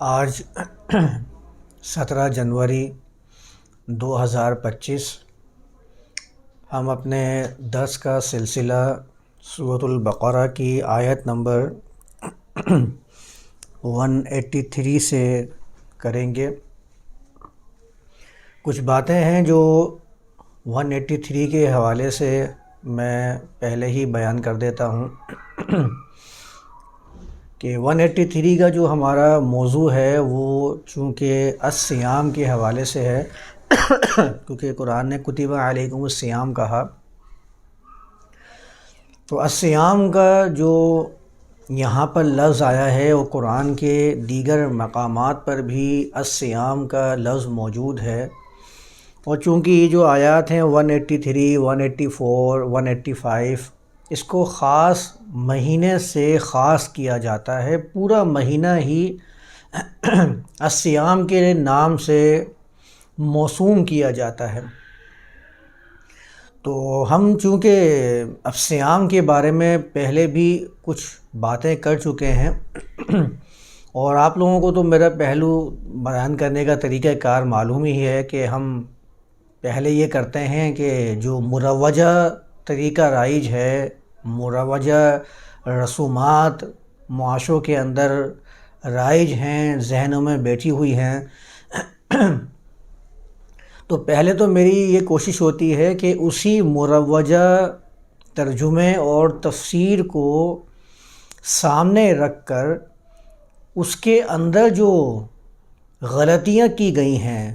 آج 17 جنوری 2025 ہم اپنے درس کا سلسلہ سورۃ البقرہ کی آیت نمبر 183 سے کریں گے۔ کچھ باتیں ہیں جو 183 کے حوالے سے میں پہلے ہی بیان کر دیتا ہوں کہ 183 کا جو ہمارا موضوع ہے وہ چونکہ الصیام کے حوالے سے ہے کیونکہ قرآن نے کتب علیکم الصیام کہا، تو الصیام کا جو یہاں پر لفظ آیا ہے وہ قرآن کے دیگر مقامات پر بھی الصیام کا لفظ موجود ہے، اور چونکہ یہ جو آیات ہیں 183، 184، 185 اس کو خاص مہینے سے خاص کیا جاتا ہے، پورا مہینہ ہی الصیام کے نام سے موسوم کیا جاتا ہے۔ تو ہم چونکہ اب صیام کے بارے میں پہلے بھی کچھ باتیں کر چکے ہیں اور آپ لوگوں کو تو میرا پہلو بیان کرنے کا طریقہ کار معلوم ہی ہے کہ ہم پہلے یہ کرتے ہیں کہ جو مروجہ طریقہ رائج ہے، مروجہ رسومات معاشروں کے اندر رائج ہیں، ذہنوں میں بیٹھی ہوئی ہیں، تو پہلے تو میری یہ کوشش ہوتی ہے کہ اسی مروجہ ترجمے اور تفسیر کو سامنے رکھ کر اس کے اندر جو غلطیاں کی گئی ہیں،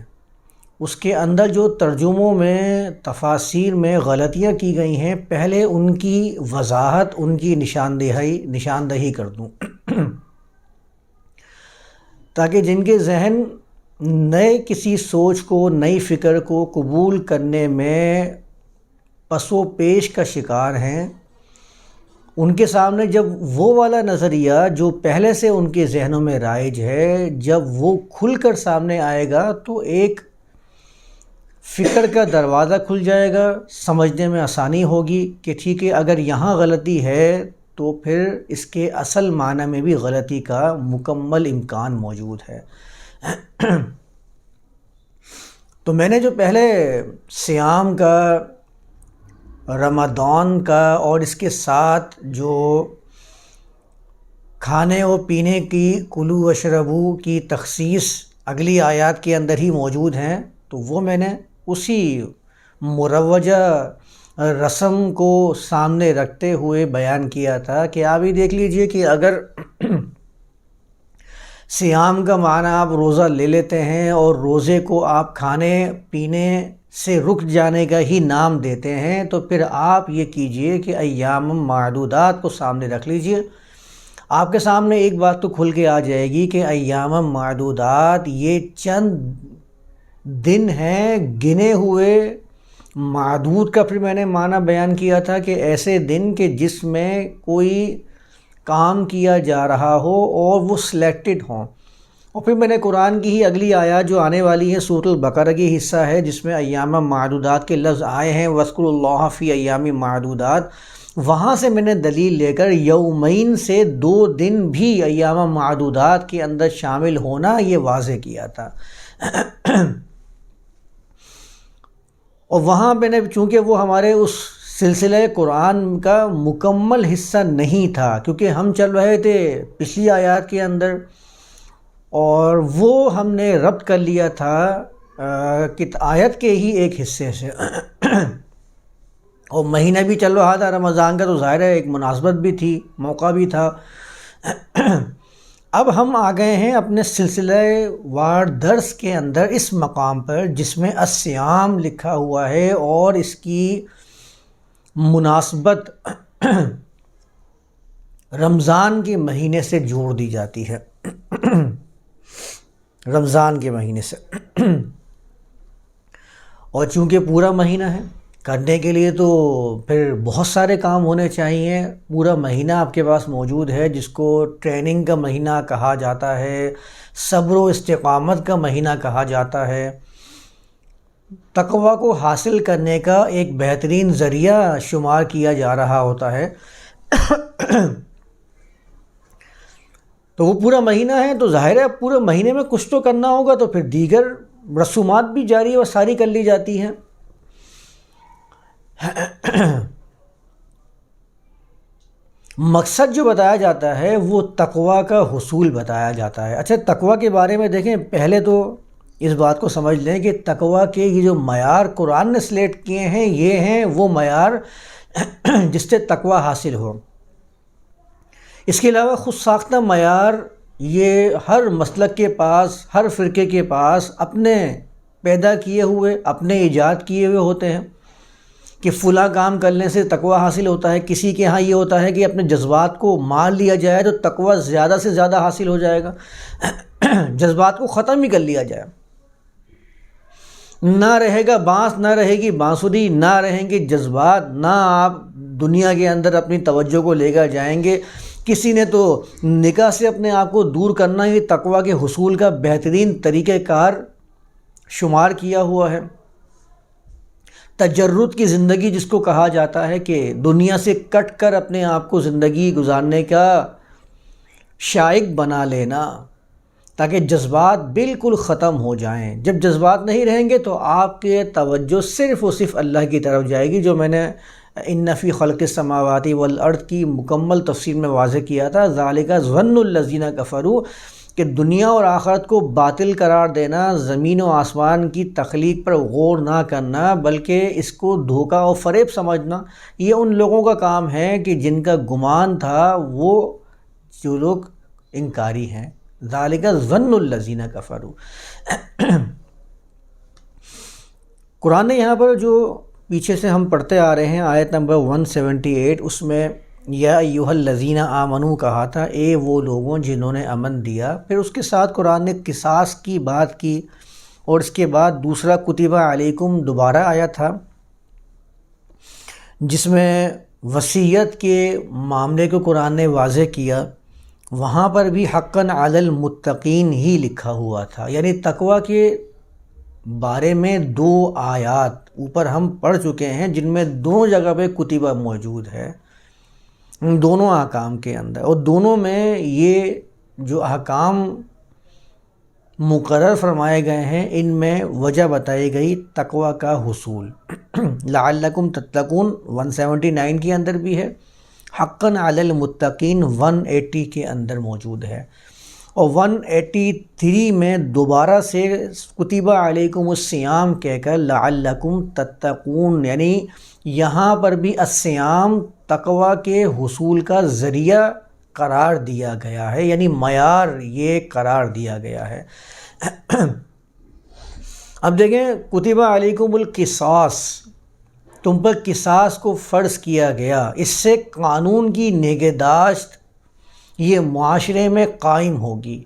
اس کے اندر جو ترجموں میں تفاسیر میں غلطیاں کی گئی ہیں، پہلے ان کی وضاحت، ان کی نشاندہی کر دوں تاکہ جن کے ذہن نئے کسی سوچ کو، نئی فکر کو قبول کرنے میں پس و پیش کا شکار ہیں، ان کے سامنے جب وہ والا نظریہ جو پہلے سے ان کے ذہنوں میں رائج ہے، جب وہ کھل کر سامنے آئے گا تو ایک فکر کا دروازہ کھل جائے گا، سمجھنے میں آسانی ہوگی کہ ٹھیک ہے، اگر یہاں غلطی ہے تو پھر اس کے اصل معنی میں بھی غلطی کا مکمل امکان موجود ہے۔ تو میں نے جو پہلے صیام کا، رمضان کا اور اس کے ساتھ جو کھانے و پینے کی کلو وشربو کی تخصیص اگلی آیات کے اندر ہی موجود ہیں، تو وہ میں نے اسی مروجہ رسم کو سامنے رکھتے ہوئے بیان کیا تھا کہ آپ ہی دیکھ لیجئے کہ اگر صیام کا معنی آپ روزہ لے لیتے ہیں اور روزے کو آپ کھانے پینے سے رک جانے کا ہی نام دیتے ہیں، تو پھر آپ یہ کیجئے کہ ایام معدودات کو سامنے رکھ لیجئے۔ آپ کے سامنے ایک بات تو کھل کے آ جائے گی کہ ایام معدودات یہ چند دن ہیں گنے ہوئے، معدود کا پھر میں نے معنی بیان کیا تھا کہ ایسے دن کہ جس میں کوئی کام کیا جا رہا ہو اور وہ سلیکٹڈ ہوں، اور پھر میں نے قرآن کی ہی اگلی آیات جو آنے والی ہے سورۃ البقرہ کی حصہ ہے جس میں ایام معدودات کے لفظ آئے ہیں، وَاذْكُرُوا اللَّهَ فِي أَيَّامٍ مَعْدُودَاتٍ، وہاں سے میں نے دلیل لے کر یومین سے 2 دن بھی ایام معدودات کے اندر شامل ہونا یہ واضح کیا تھا اور وہاں میں نے چونکہ وہ ہمارے اس سلسلہ قرآن کا مکمل حصہ نہیں تھا، کیونکہ ہم چل رہے تھے پچھلی آیات کے اندر اور وہ ہم نے ربط کر لیا تھا آیت کے ہی ایک حصے سے اور مہینہ بھی چل رہا تھا رمضان کا، تو ظاہر ہے ایک مناسبت بھی تھی، موقع بھی تھا۔ اب ہم آ گئے ہیں اپنے سلسلہ وار درس کے اندر اس مقام پر جس میں الصیام لکھا ہوا ہے اور اس کی مناسبت رمضان کے مہینے سے جوڑ دی جاتی ہے، رمضان کے مہینے سے، اور چونکہ پورا مہینہ ہے کرنے کے لیے تو پھر بہت سارے کام ہونے چاہیے۔ پورا مہینہ آپ کے پاس موجود ہے جس کو ٹریننگ کا مہینہ کہا جاتا ہے، صبر و استقامت کا مہینہ کہا جاتا ہے، تقوی کو حاصل کرنے کا ایک بہترین ذریعہ شمار کیا جا رہا ہوتا ہے۔ تو وہ پورا مہینہ ہے تو ظاہر ہے پورے مہینے میں کچھ تو کرنا ہوگا، تو پھر دیگر رسومات بھی جاری و ساری کر لی جاتی ہیں۔ مقصد جو بتایا جاتا ہے وہ تقویٰ کا حصول بتایا جاتا ہے۔ اچھا، تقویٰ کے بارے میں دیکھیں، پہلے تو اس بات کو سمجھ لیں کہ تقویٰ کے یہ جو معیار قرآن نے سلیکٹ کیے ہیں، یہ ہیں وہ معیار جس سے تقویٰ حاصل ہو۔ اس کے علاوہ خود ساختہ معیار یہ ہر مسلک کے پاس، ہر فرقے کے پاس اپنے پیدا کیے ہوئے، اپنے ایجاد کیے ہوئے ہوتے ہیں کہ فلاں کام کرنے سے تقویٰ حاصل ہوتا ہے۔ کسی کے ہاں یہ ہوتا ہے کہ اپنے جذبات کو مار لیا جائے تو تقویٰ زیادہ سے زیادہ حاصل ہو جائے گا، جذبات کو ختم ہی کر لیا جائے، نہ رہے گا بانس، نہ رہے گی بانسری، نہ رہیں گے جذبات، نہ آپ دنیا کے اندر اپنی توجہ کو لے کر جائیں گے۔ کسی نے تو نکاح سے اپنے آپ کو دور کرنا ہی تقویٰ کے حصول کا بہترین طریقہ کار شمار کیا ہوا ہے۔ تجرد کی زندگی جس کو کہا جاتا ہے کہ دنیا سے کٹ کر اپنے آپ کو زندگی گزارنے کا شائق بنا لینا تاکہ جذبات بالکل ختم ہو جائیں۔ جب جذبات نہیں رہیں گے تو آپ کے توجہ صرف و صرف اللہ کی طرف جائے گی، جو میں نے ان فی خلق السماوات والارض کی مکمل تفسیر میں واضح کیا تھا۔ ذالک ظن الذین کفروا، کہ دنیا اور آخرت کو باطل قرار دینا، زمین و آسمان کی تخلیق پر غور نہ کرنا بلکہ اس کو دھوکہ اور فریب سمجھنا، یہ ان لوگوں کا کام ہے کہ جن کا گمان تھا وہ جو لوگ انکاری ہیں۔ ذالک ظن الذین کفروا۔ قرآن نے یہاں پر جو پیچھے سے ہم پڑھتے آ رہے ہیں آیت نمبر 178، اس میں یا ایھا الذین آمنوا کہا تھا، اے وہ لوگوں جنہوں نے امن دیا۔ پھر اس کے ساتھ قرآن نے قصاص کی بات کی، اور اس کے بعد دوسرا کتب علیکم دوبارہ آیا تھا جس میں وصیت کے معاملے کو قرآن نے واضح کیا۔ وہاں پر بھی حقاً علی المتقین ہی لکھا ہوا تھا، یعنی تقویٰ کے بارے میں 2 آیات اوپر ہم پڑھ چکے ہیں جن میں دونوں جگہ پہ کتبہ موجود ہے، دونوں احکام کے اندر، اور دونوں میں یہ جو احکام مقرر فرمائے گئے ہیں ان میں وجہ بتائی گئی تقویٰ کا حصول۔ لعلکم تتقون 179 کے اندر بھی ہے، حقاً علی المتقین 180 کے اندر موجود ہے، اور 183 میں دوبارہ سے کتب علیکم الصیام کہہ کر لعلکم تتقون، یعنی یہاں پر بھی الصیام تقویٰ کے حصول کا ذریعہ قرار دیا گیا ہے، یعنی معیار یہ قرار دیا گیا ہے۔ اب دیکھیں، کتب علیکم القصاص، تم پر قصاص کو فرض کیا گیا، اس سے قانون کی نگہداشت یہ معاشرے میں قائم ہوگی،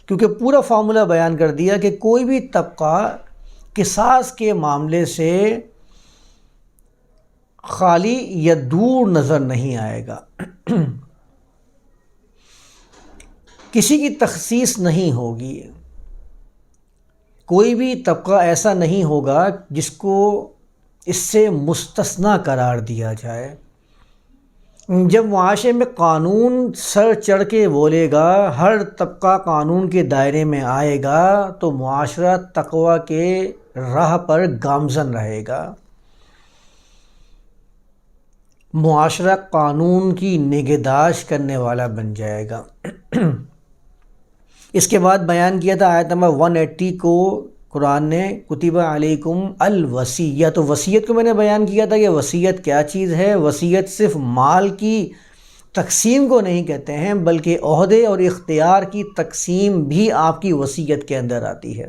کیونکہ پورا فارمولہ بیان کر دیا کہ کوئی بھی طبقہ قصاص کے معاملے سے خالی یا دور نظر نہیں آئے گا، کسی کی تخصیص نہیں ہوگی، کوئی بھی طبقہ ایسا نہیں ہوگا جس کو اس سے مستثنی قرار دیا جائے۔ جب معاشرے میں قانون سر چڑھ کے بولے گا، ہر طبقہ قانون کے دائرے میں آئے گا، تو معاشرہ تقویٰ کے راہ پر گامزن رہے گا، معاشرہ قانون کی نگہداشت کرنے والا بن جائے گا۔ اس کے بعد بیان کیا تھا آیت نمبر 180 کو قرآن نے کتب علیکم الوصیہ، تو وصیت کو میں نے بیان کیا تھا کہ وصیت کیا چیز ہے۔ وصیت صرف مال کی تقسیم کو نہیں کہتے ہیں، بلکہ عہدے اور اختیار کی تقسیم بھی آپ کی وصیت کے اندر آتی ہے۔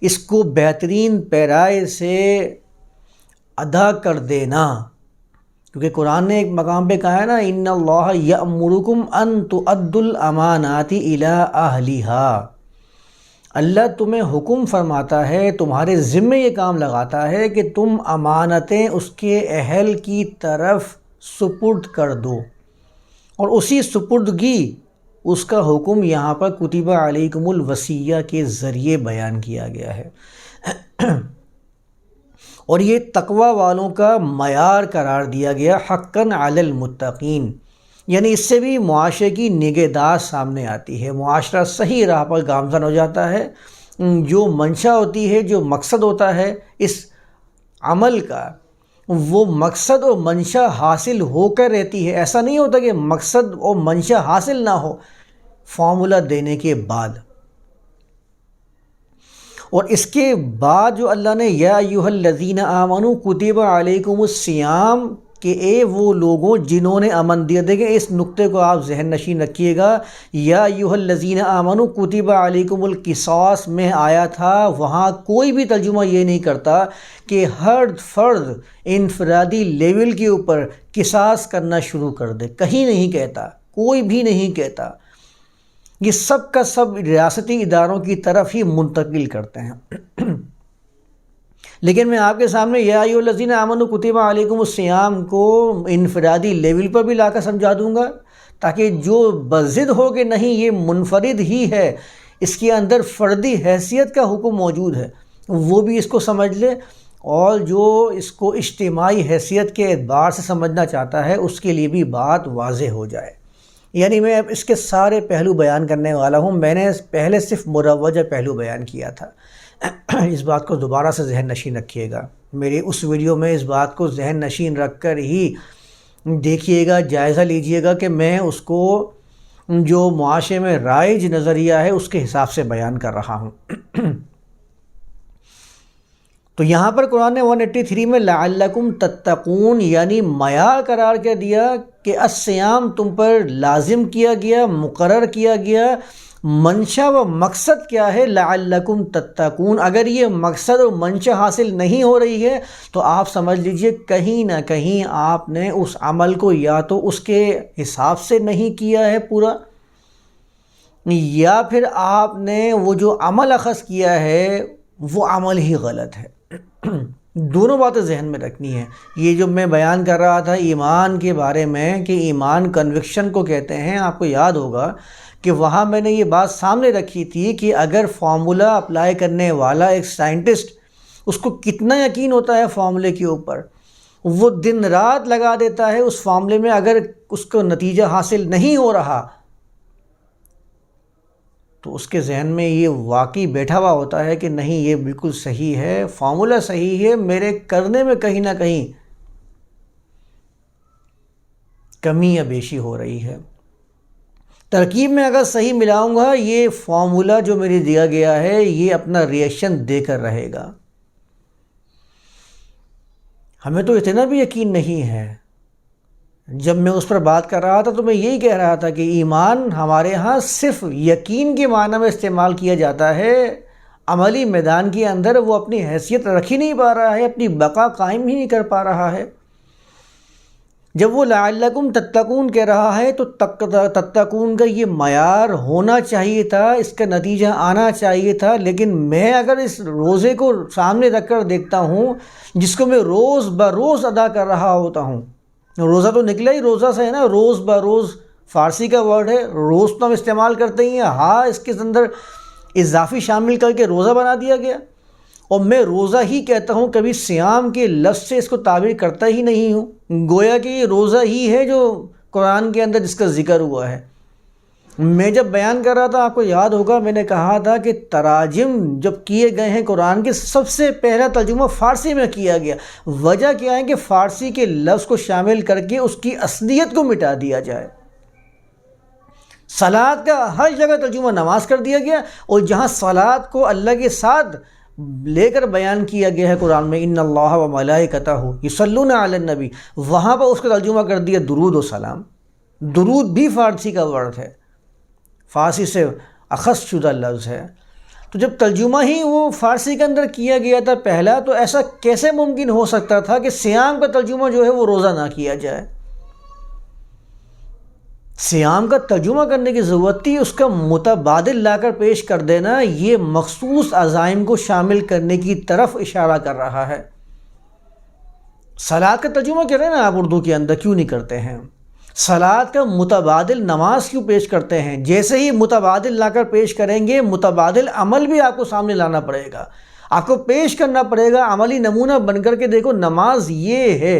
اس کو بہترین پیرائے سے ادا کر دینا، کیونکہ قرآن نے ایک مقام پہ کہا ہے نا، ان اللہ یأمرکم ان تؤدوا الامانات الی اہلھا، اللہ تمہیں حکم فرماتا ہے، تمہارے ذمے یہ کام لگاتا ہے کہ تم امانتیں اس کے اہل کی طرف سپرد کر دو، اور اسی سپردگی اس کا حکم یہاں پر کتب علیکم الوصیہ کے ذریعے بیان کیا گیا ہے، اور یہ تقوی والوں کا معیار قرار دیا گیا، حقاً علی المتقین، یعنی اس سے بھی معاشرے کی نگہداشت سامنے آتی ہے، معاشرہ صحیح راہ پر گامزن ہو جاتا ہے۔ جو منشا ہوتی ہے، جو مقصد ہوتا ہے اس عمل کا، وہ مقصد اور منشا حاصل ہو کر رہتی ہے۔ ایسا نہیں ہوتا کہ مقصد اور منشا حاصل نہ ہو فارمولہ دینے کے بعد۔ اور اس کے بعد جو اللہ نے یا ایھا الذین آمنوا کتب علیکم الصیام، کہ اے وہ لوگوں جنہوں نے امن دیا۔ دیکھیں اس نقطے کو آپ ذہن نشین رکھیے گا، یا ایھا الذین آمنوا کتب علیکم القصاص میں آیا تھا، وہاں کوئی بھی ترجمہ یہ نہیں کرتا کہ ہر فرد انفرادی لیول کے اوپر قصاص کرنا شروع کر دے، کہیں نہیں کہتا، کوئی بھی نہیں کہتا، یہ سب کا سب ریاستی اداروں کی طرف ہی منتقل کرتے ہیں۔ لیکن میں آپ کے سامنے یا ایھا الذین آمنوا کتب علیکم الصیام کو انفرادی لیول پر بھی لا کر سمجھا دوں گا، تاکہ جو بضد ہو کہ نہیں یہ منفرد ہی ہے، اس کے اندر فردی حیثیت کا حکم موجود ہے، وہ بھی اس کو سمجھ لے، اور جو اس کو اجتماعی حیثیت کے اعتبار سے سمجھنا چاہتا ہے اس کے لیے بھی بات واضح ہو جائے۔ یعنی میں اب اس کے سارے پہلو بیان کرنے والا ہوں۔ میں نے پہلے صرف مروجہ پہلو بیان کیا تھا، اس بات کو دوبارہ سے ذہن نشین رکھیے گا، میری اس ویڈیو میں اس بات کو ذہن نشین رکھ کر ہی دیکھیے گا، جائزہ لیجئے گا کہ میں اس کو جو معاشرے میں رائج نظریہ ہے اس کے حساب سے بیان کر رہا ہوں۔ تو یہاں پر قرآن نے 183 میں لعلکم تتقون یعنی معیار قرار کر دیا کہ الصیام تم پر لازم کیا گیا، مقرر کیا گیا۔ منشا و مقصد کیا ہے؟ لعلکم تتقون۔ اگر یہ مقصد اور منشا حاصل نہیں ہو رہی ہے تو آپ سمجھ لیجئے کہیں نہ کہیں آپ نے اس عمل کو یا تو اس کے حساب سے نہیں کیا ہے پورا، یا پھر آپ نے وہ جو عمل اخذ کیا ہے وہ عمل ہی غلط ہے۔ دونوں باتیں ذہن میں رکھنی ہے۔ یہ جو میں بیان کر رہا تھا ایمان کے بارے میں کہ ایمان کنوکشن کو کہتے ہیں، آپ کو یاد ہوگا کہ وہاں میں نے یہ بات سامنے رکھی تھی کہ اگر فارمولہ اپلائی کرنے والا ایک سائنٹسٹ، اس کو کتنا یقین ہوتا ہے فارمولے کے اوپر، وہ دن رات لگا دیتا ہے اس فارمولے میں، اگر اس کو نتیجہ حاصل نہیں ہو رہا تو اس کے ذہن میں یہ واقعی بیٹھا ہوا ہوتا ہے کہ نہیں یہ بالکل صحیح ہے، فارمولہ صحیح ہے، میرے کرنے میں کہیں نہ کہیں کمی یا بیشی ہو رہی ہے۔ ترکیب میں اگر صحیح ملاؤں گا یہ فارمولہ جو میرے دیا گیا ہے یہ اپنا ریئیکشن دے کر رہے گا۔ ہمیں تو اتنا بھی یقین نہیں ہے۔ جب میں اس پر بات کر رہا تھا تو میں یہی کہہ رہا تھا کہ ایمان ہمارے ہاں صرف یقین کے معنی میں استعمال کیا جاتا ہے، عملی میدان کے اندر وہ اپنی حیثیت رکھ ہی نہیں پا رہا ہے، اپنی بقا قائم ہی نہیں کر پا رہا ہے۔ جب وہ لعلکم تتقون کہہ رہا ہے تو تتقون کا یہ معیار ہونا چاہیے تھا، اس کا نتیجہ آنا چاہیے تھا، لیکن میں اگر اس روزے کو سامنے رکھ کر دیکھتا ہوں جس کو میں روز بروز ادا کر رہا ہوتا ہوں، روزہ تو نکلا ہی روزہ سے ہے نا، روز بروز فارسی کا ورڈ ہے، روز تو ہم استعمال کرتے ہی ہیں، ہاں اس کے اندر اضافی شامل کر کے روزہ بنا دیا گیا، اور میں روزہ ہی کہتا ہوں، کبھی صیام کے لفظ سے اس کو تعبیر کرتا ہی نہیں ہوں، گویا کہ یہ روزہ ہی ہے جو قرآن کے اندر جس کا ذکر ہوا ہے۔ میں جب بیان کر رہا تھا آپ کو یاد ہوگا میں نے کہا تھا کہ تراجم جب کیے گئے ہیں قرآن کے، سب سے پہلا ترجمہ فارسی میں کیا گیا۔ وجہ کیا ہے کہ فارسی کے لفظ کو شامل کر کے اس کی اصلیت کو مٹا دیا جائے۔ صلاۃ کا ہر جگہ ترجمہ نماز کر دیا گیا، اور جہاں صلاۃ کو اللہ کے ساتھ لے کر بیان کیا گیا ہے قرآن میں، ان اللہ و ملائکتہ یصلون علی النبی، وہاں پر اس کا ترجمہ کر دیا درود و سلام۔ درود بھی فارسی کا ورڈ ہے، فارسی سے اخذ شدہ لفظ ہے۔ تو جب ترجمہ ہی وہ فارسی کے اندر کیا گیا تھا پہلا، تو ایسا کیسے ممکن ہو سکتا تھا کہ صیام کا ترجمہ جو ہے وہ روزہ نہ کیا جائے؟ صیام کا ترجمہ کرنے کی ضرورت تھی، اس کا متبادل لا کر پیش کر دینا یہ مخصوص عزائم کو شامل کرنے کی طرف اشارہ کر رہا ہے۔ صلاۃ کا ترجمہ کر رہے ہیں نا آپ اردو کے اندر، کیوں نہیں کرتے ہیں؟ صلاۃ کا متبادل نماز کیوں پیش کرتے ہیں؟ جیسے ہی متبادل لا کر پیش کریں گے، متبادل عمل بھی آپ کو سامنے لانا پڑے گا، آپ کو پیش کرنا پڑے گا، عملی نمونہ بن کر کے دیکھو نماز یہ ہے،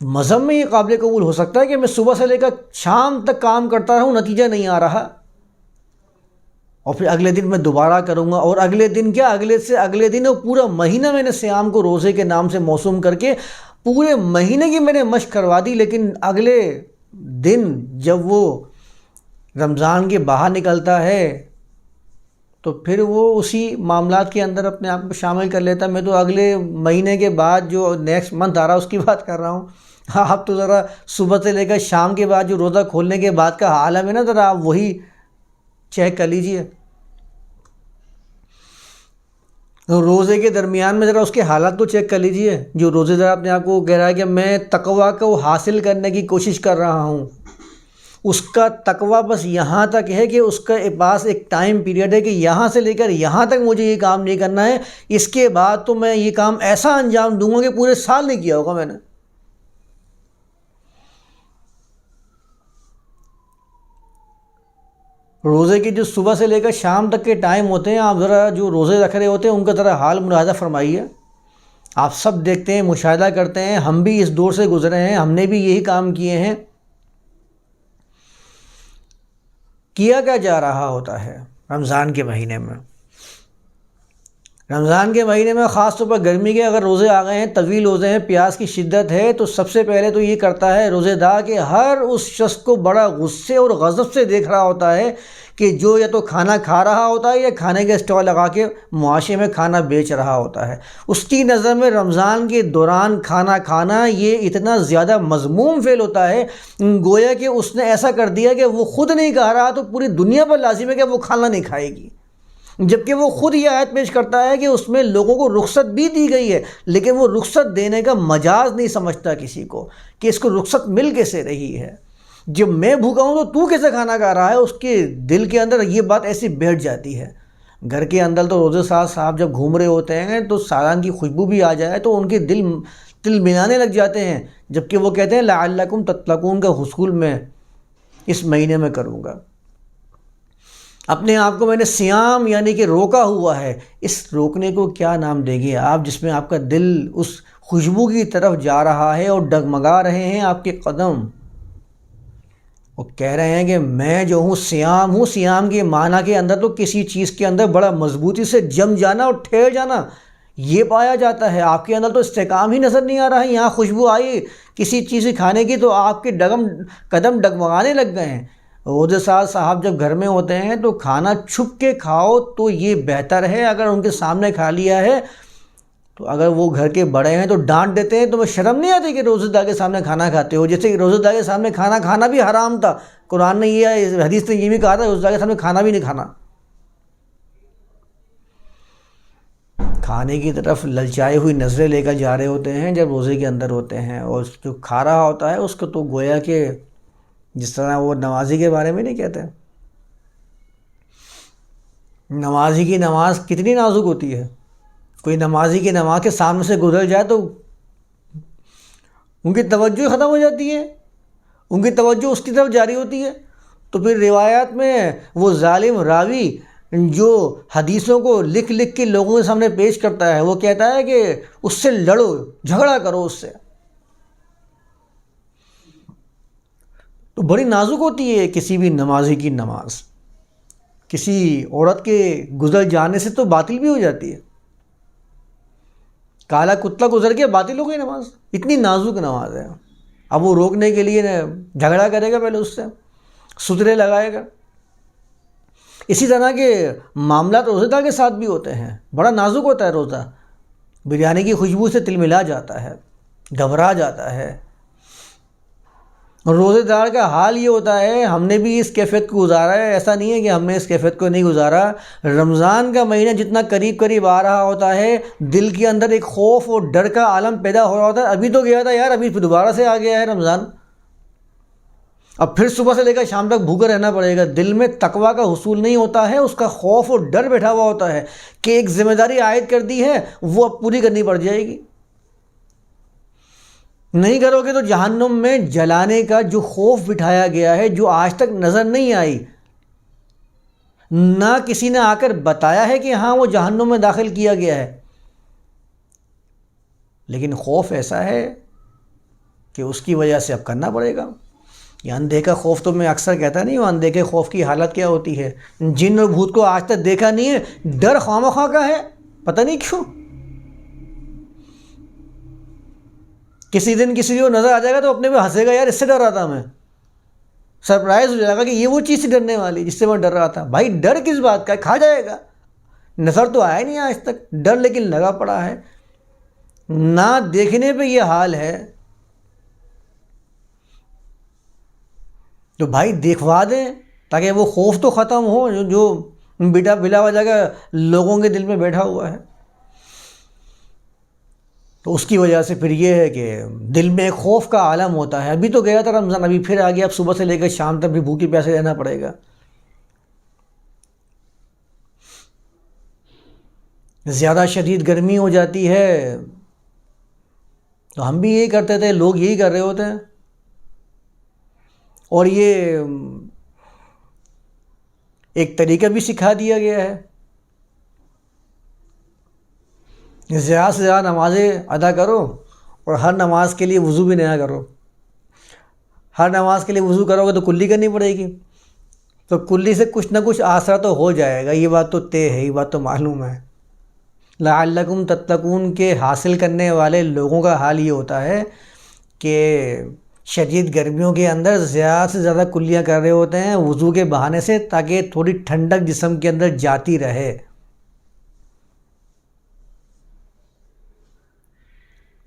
مذہب میں یہ قابل قبول ہو سکتا ہے کہ میں صبح سے لے کر شام تک کام کرتا رہوں، نتیجہ نہیں آ رہا، اور پھر اگلے دن میں دوبارہ کروں گا، اور اگلے دن کیا، اگلے سے اگلے دن، اور پورا مہینہ میں نے سیام کو روزے کے نام سے موسوم کر کے پورے مہینے کی میں نے مشق کروا دی، لیکن اگلے دن جب وہ رمضان کے باہر نکلتا ہے تو پھر وہ اسی معاملات کے اندر اپنے آپ کو شامل کر لیتا. میں تو اگلے مہینے کے بعد جو نیکسٹ منتھ آ رہا ہے اس کی بات کر رہا ہوں. آپ تو ذرا صبح سے لے کر شام کے بعد جو روزہ کھولنے کے بعد کا عالم ہے نا، ذرا آپ وہی چیک کر لیجئے. روزے کے درمیان میں ذرا اس کے حالات کو چیک کر لیجئے. جو روزے دار اپنے آپ کو کہہ رہا ہے کہ میں تقویٰ کو حاصل کرنے کی کوشش کر رہا ہوں، اس کا تقویٰ بس یہاں تک ہے کہ اس کا پاس ایک ٹائم پیریڈ ہے کہ یہاں سے لے کر یہاں تک مجھے یہ کام نہیں کرنا ہے، اس کے بعد تو میں یہ کام ایسا انجام دوں گا کہ پورے سال نہیں کیا ہوگا میں نے. روزے کی جو صبح سے لے کر شام تک کے ٹائم ہوتے ہیں، آپ ذرا جو روزے رکھ رہے ہوتے ہیں ان کا ذرا حال ملاحظہ فرمائیے. آپ سب دیکھتے ہیں، مشاہدہ کرتے ہیں، ہم بھی اس دور سے گزرے ہیں، ہم نے بھی یہی کام کیے ہیں. کیا کیا جا رہا ہوتا ہے رمضان کے مہینے میں؟ رمضان کے مہینے میں خاص طور پر گرمی کے اگر روزے آ گئے ہیں، طویل روزے ہیں، پیاس کی شدت ہے، تو سب سے پہلے تو یہ کرتا ہے روزے دار کہ ہر اس شخص کو بڑا غصے اور غضب سے دیکھ رہا ہوتا ہے کہ جو یا تو کھانا کھا رہا ہوتا ہے یا کھانے کے اسٹال لگا کے معاشرے میں کھانا بیچ رہا ہوتا ہے. اس کی نظر میں رمضان کے دوران کھانا کھانا یہ اتنا زیادہ مذموم فعل ہوتا ہے، گویا کہ اس نے ایسا کر دیا کہ وہ خود نہیں کھا رہا تو پوری دنیا پر لازم ہے کہ وہ کھانا نہیں کھائے گی. جبکہ وہ خود یہ آیت پیش کرتا ہے کہ اس میں لوگوں کو رخصت بھی دی گئی ہے، لیکن وہ رخصت دینے کا مجاز نہیں سمجھتا کسی کو کہ اس کو رخصت مل کیسے رہی ہے. جب میں بھوکا ہوں تو کیسے کھانا کھا رہا ہے، اس کے دل کے اندر یہ بات ایسی بیٹھ جاتی ہے. گھر کے اندر تو روزے صاحب جب گھوم رہے ہوتے ہیں تو سالان کی خوشبو بھی آ جائے تو ان کے دل ملانے لگ جاتے ہیں، جبکہ وہ کہتے ہیں لعلکم تتقون کا حصول میں اس مہینے میں کروں گا. اپنے آپ کو میں نے سیام یعنی کہ روکا ہوا ہے. اس روکنے کو کیا نام دیں گے آپ، جس میں آپ کا دل اس خوشبو کی طرف جا رہا ہے اور ڈگمگا رہے ہیں آپ کے قدم، وہ کہہ رہے ہیں کہ میں جو ہوں. سیام کے معنی کے اندر تو کسی چیز کے اندر بڑا مضبوطی سے جم جانا اور ٹھہر جانا یہ پایا جاتا ہے. آپ کے اندر تو استحکام ہی نظر نہیں آ رہا ہے. یہاں خوشبو آئی کسی چیز کھانے کی تو آپ کے قدم ڈگمگانے لگ گئے ہیں. روزے صاحب جب گھر میں ہوتے ہیں تو کھانا چھپ کے کھاؤ تو یہ بہتر ہے. اگر ان کے سامنے کھا لیا ہے تو اگر وہ گھر کے بڑے ہیں تو ڈانٹ دیتے ہیں. تمہیں شرم نہیں آتی کہ روزے دار کے سامنے کھانا کھاتے ہو؟ جیسے کہ روزے دار کے سامنے کھانا کھانا بھی حرام تھا. قرآن نے یہ، حدیث نے یہ بھی کہا تھا روزے دار کے سامنے کھانا بھی نہیں کھانا. کھانے کی طرف للچائے ہوئی نظریں لے کر جا رہے ہوتے ہیں جب روزے کے اندر ہوتے ہیں، اور جو کھا رہا ہوتا ہے اس کو تو گویا کہ جس طرح وہ نمازی کے بارے میں نہیں کہتے، نمازی کی نماز کتنی نازک ہوتی ہے. کوئی نمازی کی نماز کے سامنے سے گزر جائے تو ان کی توجہ ختم ہو جاتی ہے، ان کی توجہ اس کی طرف جاری ہوتی ہے. تو پھر روایات میں وہ ظالم راوی جو حدیثوں کو لکھ کے لوگوں کے سامنے پیش کرتا ہے، وہ کہتا ہے کہ اس سے لڑو، جھگڑا کرو اس سے. تو بڑی نازک ہوتی ہے کسی بھی نمازی کی نماز. کسی عورت کے گزر جانے سے تو باطل بھی ہو جاتی ہے. کالا کتا گزر کے باطل ہو گئی نماز. اتنی نازک نماز ہے. اب وہ روکنے کے لیے جھگڑا کرے گا، پہلے اس سے سترے لگائے گا. اسی طرح کے معاملات روزے دار کے ساتھ بھی ہوتے ہیں. بڑا نازک ہوتا ہے روزہ. بریانی کی خوشبو سے تل ملا جاتا ہے، گھبرا جاتا ہے. روزے دار کا حال یہ ہوتا ہے، ہم نے بھی اس کیفیت کو گزارا ہے. ایسا نہیں ہے کہ ہم نے اس کیفیت کو نہیں گزارا. رمضان کا مہینہ جتنا قریب آ رہا ہوتا ہے، دل کے اندر ایک خوف اور ڈر کا عالم پیدا ہو رہا ہوتا ہے. ابھی تو گیا تھا یار، ابھی پھر دوبارہ سے آ گیا ہے رمضان، اب پھر صبح سے لے کر شام تک بھوکا رہنا پڑے گا. دل میں تقویٰ کا حصول نہیں ہوتا ہے، اس کا خوف اور ڈر بیٹھا ہوا ہوتا ہے کہ ایک ذمہ داری عائد کر دی ہے، وہ اب پوری کرنی پڑ جائے گی. نہیں کرو گے تو جہنم میں جلانے کا جو خوف بٹھایا گیا ہے، جو آج تک نظر نہیں آئی، نہ کسی نے آ کر بتایا ہے کہ ہاں وہ جہنم میں داخل کیا گیا ہے، لیکن خوف ایسا ہے کہ اس کی وجہ سے اب کرنا پڑے گا۔ یہ اندیکھا خوف تو میں اکثر کہتا نہیں ہوں، اندیکھے خوف کی حالت کیا ہوتی ہے؟ جن اور بھوت کو آج تک دیکھا نہیں ہے، ڈر خواہ کا ہے، پتہ نہیں کیوں۔ کسی دن کسی کو نظر آ جائے گا تو اپنے پہ ہنسے گا، یار اس سے ڈر رہا تھا میں، سرپرائز ہو جائے گا کہ یہ وہ چیز سے ڈرنے والی جس سے میں ڈر رہا تھا۔ بھائی ڈر کس بات کا ہے؟ کھا جائے گا، نظر تو آیا نہیں آج تک، ڈر لیکن لگا پڑا ہے۔ نہ دیکھنے پہ یہ حال ہے تو بھائی دیکھوا دیں تاکہ وہ خوف تو ختم ہو جو بلا وجہ کا لوگوں کے دل میں بیٹھا ہوا ہے۔ تو اس کی وجہ سے پھر یہ ہے کہ دل میں ایک خوف کا عالم ہوتا ہے۔ ابھی تو گیا تھا رمضان، ابھی پھر آ گیا، اب صبح سے لے کر شام تک بھی بھوکی پیاسے رہنا پڑے گا۔ زیادہ شدید گرمی ہو جاتی ہے تو ہم بھی یہی کرتے تھے، لوگ یہی کر رہے ہوتے ہیں، اور یہ ایک طریقہ بھی سکھا دیا گیا ہے، زیادہ سے زیادہ نمازیں ادا کرو اور ہر نماز کے لیے وضو بھی نیا کرو۔ ہر نماز کے لیے وضو کرو گے تو کلی کرنی پڑے گی، تو کلی سے کچھ نہ کچھ آسرا تو ہو جائے گا، یہ بات تو طے ہے، یہ بات تو معلوم ہے۔ لعلکم تتقون کے حاصل کرنے والے لوگوں کا حال یہ ہوتا ہے کہ شدید گرمیوں کے اندر زیادہ سے زیادہ کلیاں کر رہے ہوتے ہیں وضو کے بہانے سے، تاکہ تھوڑی ٹھنڈک جسم کے اندر جاتی رہے۔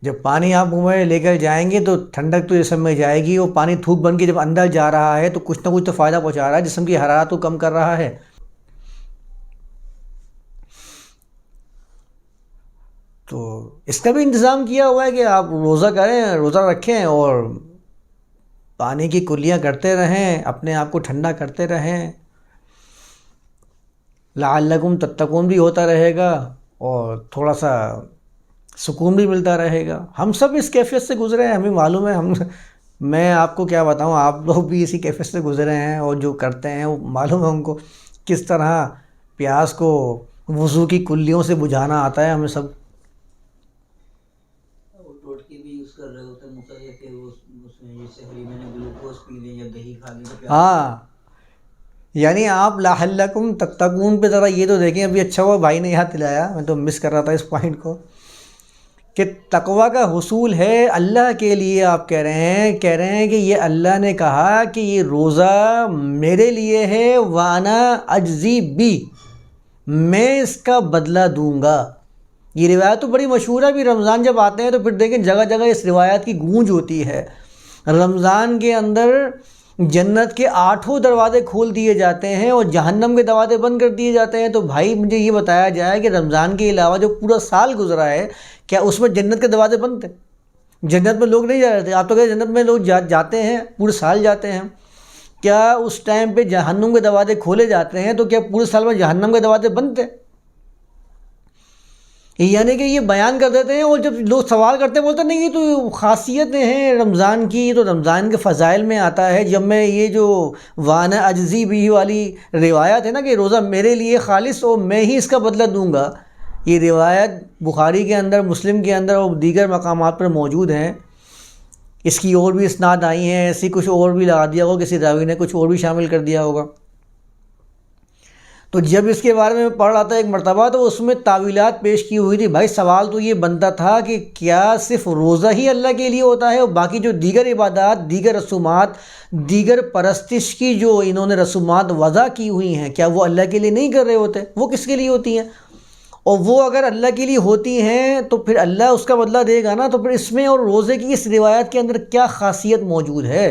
جب پانی آپ منہ میں لے کر جائیں گے تو ٹھنڈک تو جسم میں جائے گی، وہ پانی تھوک بن کے جب اندر جا رہا ہے تو کچھ نہ کچھ تو فائدہ پہنچا رہا ہے، جسم کی حرارت کو کم کر رہا ہے۔ تو اس کا بھی انتظام کیا ہوا ہے کہ آپ روزہ کریں، روزہ رکھیں اور پانی کی کلیاں کرتے رہیں، اپنے آپ کو ٹھنڈا کرتے رہیں۔ لعلکم تتقون بھی ہوتا رہے گا اور تھوڑا سا سکون بھی ملتا رہے گا۔ ہم سب اس کیفیت سے گزرے ہیں، ہمیں معلوم ہے، میں آپ کو کیا بتاؤں، آپ لوگ بھی اسی کیفیت سے گزرے ہیں، اور جو کرتے ہیں وہ معلوم ہے ان کو کس طرح پیاس کو وضو کی کلیوں سے بجھانا آتا ہے، ہمیں سب۔ ٹوٹکے بھی یوز کر رہے ہوتے ہیں مقرر کہ اس میں جیسے حلیمہ نے گلوکوز پی لیں یا دہی کھا لیں۔ ہاں، یعنی آپ لعلکم تتقون پہ ذرا یہ تو دیکھیں، ابھی اچھا ہوا بھائی نے یاد دلایا، میں تو مس کر رہا تھا اس پوائنٹ کو، کہ تقویٰ کا حصول ہے اللہ کے لیے۔ آپ کہہ رہے ہیں کہ یہ اللہ نے کہا کہ یہ روزہ میرے لیے ہے، وانا اجزی بی، میں اس کا بدلہ دوں گا۔ یہ روایت تو بڑی مشہور ہے، بھی رمضان جب آتے ہیں تو پھر دیکھیں جگہ جگہ اس روایت کی گونج ہوتی ہے۔ رمضان کے اندر جنت کے 8 دروازے کھول دیے جاتے ہیں اور جہنم کے دروازے بند کر دیے جاتے ہیں۔ تو بھائی مجھے یہ بتایا جائے کہ رمضان کے علاوہ جو پورا سال گزرا ہے، کیا اس میں جنت کے دروازے بند تھے؟ جنت میں لوگ نہیں جا رہے تھے؟ آپ تو کہتے جنت میں لوگ جاتے ہیں، پورے سال جاتے ہیں۔ کیا اس ٹائم پہ جہنم کے دروازے کھولے جاتے ہیں تو کیا پورے سال میں جہنم کے دروازے بند تھے؟ یعنی کہ یہ بیان کر دیتے ہیں، اور جب لوگ سوال کرتے ہیں بولتے ہیں نہیں یہ تو خاصیتیں ہیں رمضان کی، یہ تو رمضان کے فضائل میں آتا ہے۔ جب میں یہ جو وانا اجزی بھی والی روایت ہے نا کہ روزہ میرے لیے خالص اور میں ہی اس کا بدلہ دوں گا، یہ روایت بخاری کے اندر، مسلم کے اندر اور دیگر مقامات پر موجود ہیں۔ اس کی اور بھی اسناد آئی ہیں، ایسی کچھ اور بھی لگا دیا ہوگا، کسی راوی نے کچھ اور بھی شامل کر دیا ہوگا۔ تو جب اس کے بارے میں پڑھ رہا تھا ایک مرتبہ تو اس میں تاویلات پیش کی ہوئی تھی۔ بھائی سوال تو یہ بنتا تھا کہ کیا صرف روزہ ہی اللہ کے لیے ہوتا ہے، اور باقی جو دیگر عبادات، دیگر رسومات، دیگر پرستش کی جو انہوں نے رسومات وضع کی ہوئی ہیں، کیا وہ اللہ کے لیے نہیں کر رہے ہوتے؟ وہ کس کے لیے ہوتی ہیں؟ اور وہ اگر اللہ کے لیے ہوتی ہیں تو پھر اللہ اس کا بدلہ دے گا نا، تو پھر اس میں اور روزے کی اس روایت کے اندر کیا خاصیت موجود ہے؟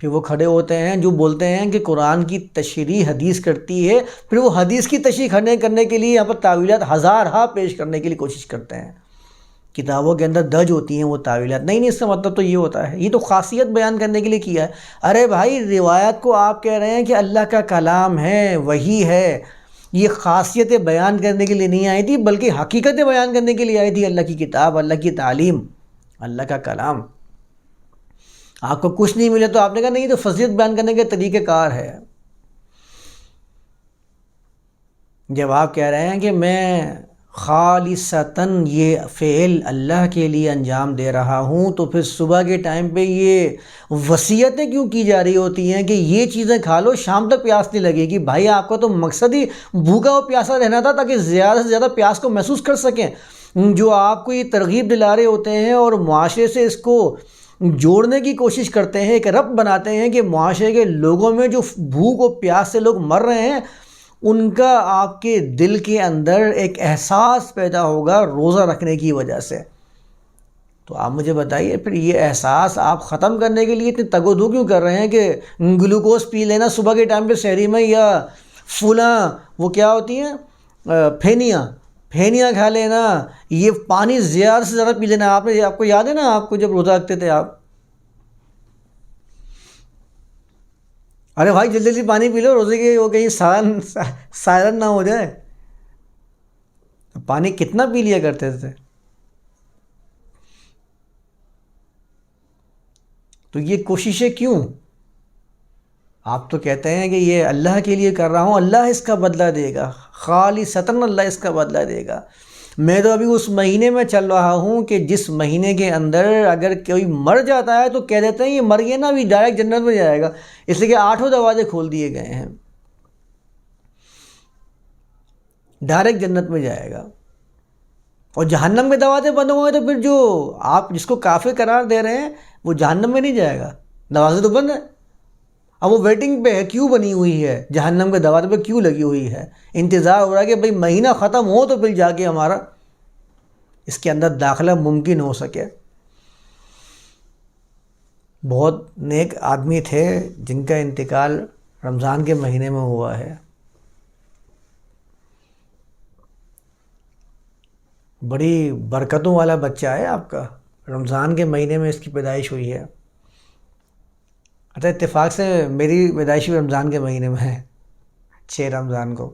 پھر وہ کھڑے ہوتے ہیں جو بولتے ہیں کہ قرآن کی تشریح حدیث کرتی ہے، پھر وہ حدیث کی تشریح کرنے کے لیے یہاں پر تاویلات ہزارہا پیش کرنے کے لیے کوشش کرتے ہیں۔ کتابوں کے اندر درج ہوتی ہیں وہ تاویلات۔ نہیں اس کا مطلب تو یہ ہوتا ہے، یہ تو خاصیت بیان کرنے کے لیے کیا ہے۔ ارے بھائی روایت کو آپ کہہ رہے ہیں کہ اللہ کا کلام ہے، وحی ہے، یہ خاصیتیں بیان کرنے کے لیے نہیں آئی تھی بلکہ حقیقتیں بیان کرنے کے لیے آئی تھی۔ اللہ کی کتاب، اللہ کی تعلیم، اللہ کا کلام۔ آپ کو کچھ نہیں ملے تو آپ نے کہا نہیں تو فضیلت بیان کرنے کے طریقہ کار ہے۔ جب آپ کہہ رہے ہیں کہ میں خالصتاً یہ فعل اللہ کے لیے انجام دے رہا ہوں، تو پھر صبح کے ٹائم پہ یہ وصیتیں کیوں کی جا رہی ہوتی ہیں کہ یہ چیزیں کھا لو شام تک پیاس نہیں لگے گی؟ بھائی آپ کا تو مقصد ہی بھوکا اور پیاسا رہنا تھا تاکہ زیادہ سے زیادہ پیاس کو محسوس کر سکیں۔ جو آپ کو یہ ترغیب دلا رہے ہوتے ہیں اور معاشرے سے اس کو جوڑنے کی کوشش کرتے ہیں، ایک ربط بناتے ہیں کہ معاشرے کے لوگوں میں جو بھوک اور پیاس سے لوگ مر رہے ہیں ان کا آپ کے دل کے اندر ایک احساس پیدا ہوگا روزہ رکھنے کی وجہ سے۔ تو آپ مجھے بتائیے پھر یہ احساس آپ ختم کرنے کے لیے اتنی تگ و دو کیوں کر رہے ہیں کہ گلوکوز پی لینا صبح کے ٹائم پہ سحری میں، یا فلاں وہ کیا ہوتی ہیں پھینیاں کھا لینا، یہ پانی زیادہ سے زیادہ پی لینا۔ آپ کو یاد ہے نا آپ کو جب روزہ رکھتے تھے آپ، ارے بھائی جلدی جلدی پانی پی لو روزے کے، وہ کہیں سائرن نہ ہو جائے۔ پانی کتنا پی لیا کرتے تھے؟ تو یہ کوششیں کیوں؟ آپ تو کہتے ہیں کہ یہ اللہ کے لیے کر رہا ہوں، اللہ اس کا بدلہ دے گا، خالصتاً اللہ اس کا بدلہ دے گا۔ میں تو ابھی اس مہینے میں چل رہا ہوں کہ جس مہینے کے اندر اگر کوئی مر جاتا ہے تو کہہ دیتے ہیں یہ مر گیا نا ابھی ڈائریکٹ جنت میں جائے گا، اس لیے کہ 8 دروازے کھول دیے گئے ہیں، ڈائریکٹ جنت میں جائے گا۔ اور جہنم کے دروازے بند ہوئے تو پھر جو آپ جس کو کافر قرار دے رہے ہیں وہ جہنم میں نہیں جائے گا، دروازے تو بند ہیں۔ اب وہ ویٹنگ پہ ہے، کیوں بنی ہوئی ہے، جہنم کے دروازے پہ کیوں لگی ہوئی ہے، انتظار ہو رہا ہے کہ بھئی مہینہ ختم ہو تو پھر جا کے ہمارا اس کے اندر داخلہ ممکن ہو سکے۔ بہت نیک آدمی تھے جن کا انتقال رمضان کے مہینے میں ہوا ہے، بڑی برکتوں والا بچہ ہے آپ کا، رمضان کے مہینے میں اس کی پیدائش ہوئی ہے۔ اچھا اتفاق سے میری پیدائش بھی رمضان کے مہینے میں ہے، 6 رمضان کو۔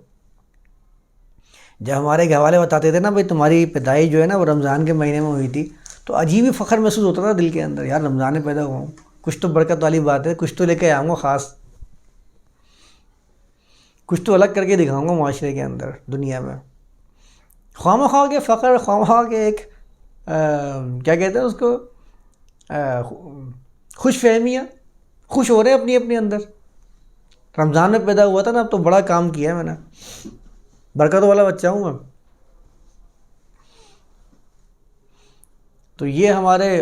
جب ہمارے گھر والے بتاتے تھے نا بھائی تمہاری پیدائش جو ہے نا وہ رمضان کے مہینے میں ہوئی تھی، تو عجیب ہی فخر محسوس ہوتا تھا دل کے اندر، یار رمضان میں پیدا ہوا ہوں، کچھ تو برکت والی بات ہے، کچھ تو لے کے آؤں گا خاص، کچھ تو الگ کر کے دکھاؤں گا معاشرے کے اندر، دنیا میں۔ خواہ کے فخر، خواہ کے ایک کیا کہتے ہیں اس کو، خوش فہمیاں، خوش ہو رہے ہیں اپنی اپنے اندر۔ رمضان میں پیدا ہوا تھا نا، اب تو بڑا کام کیا ہے میں نے، برکتوں والا بچہ ہوں میں۔ تو یہ ہمارے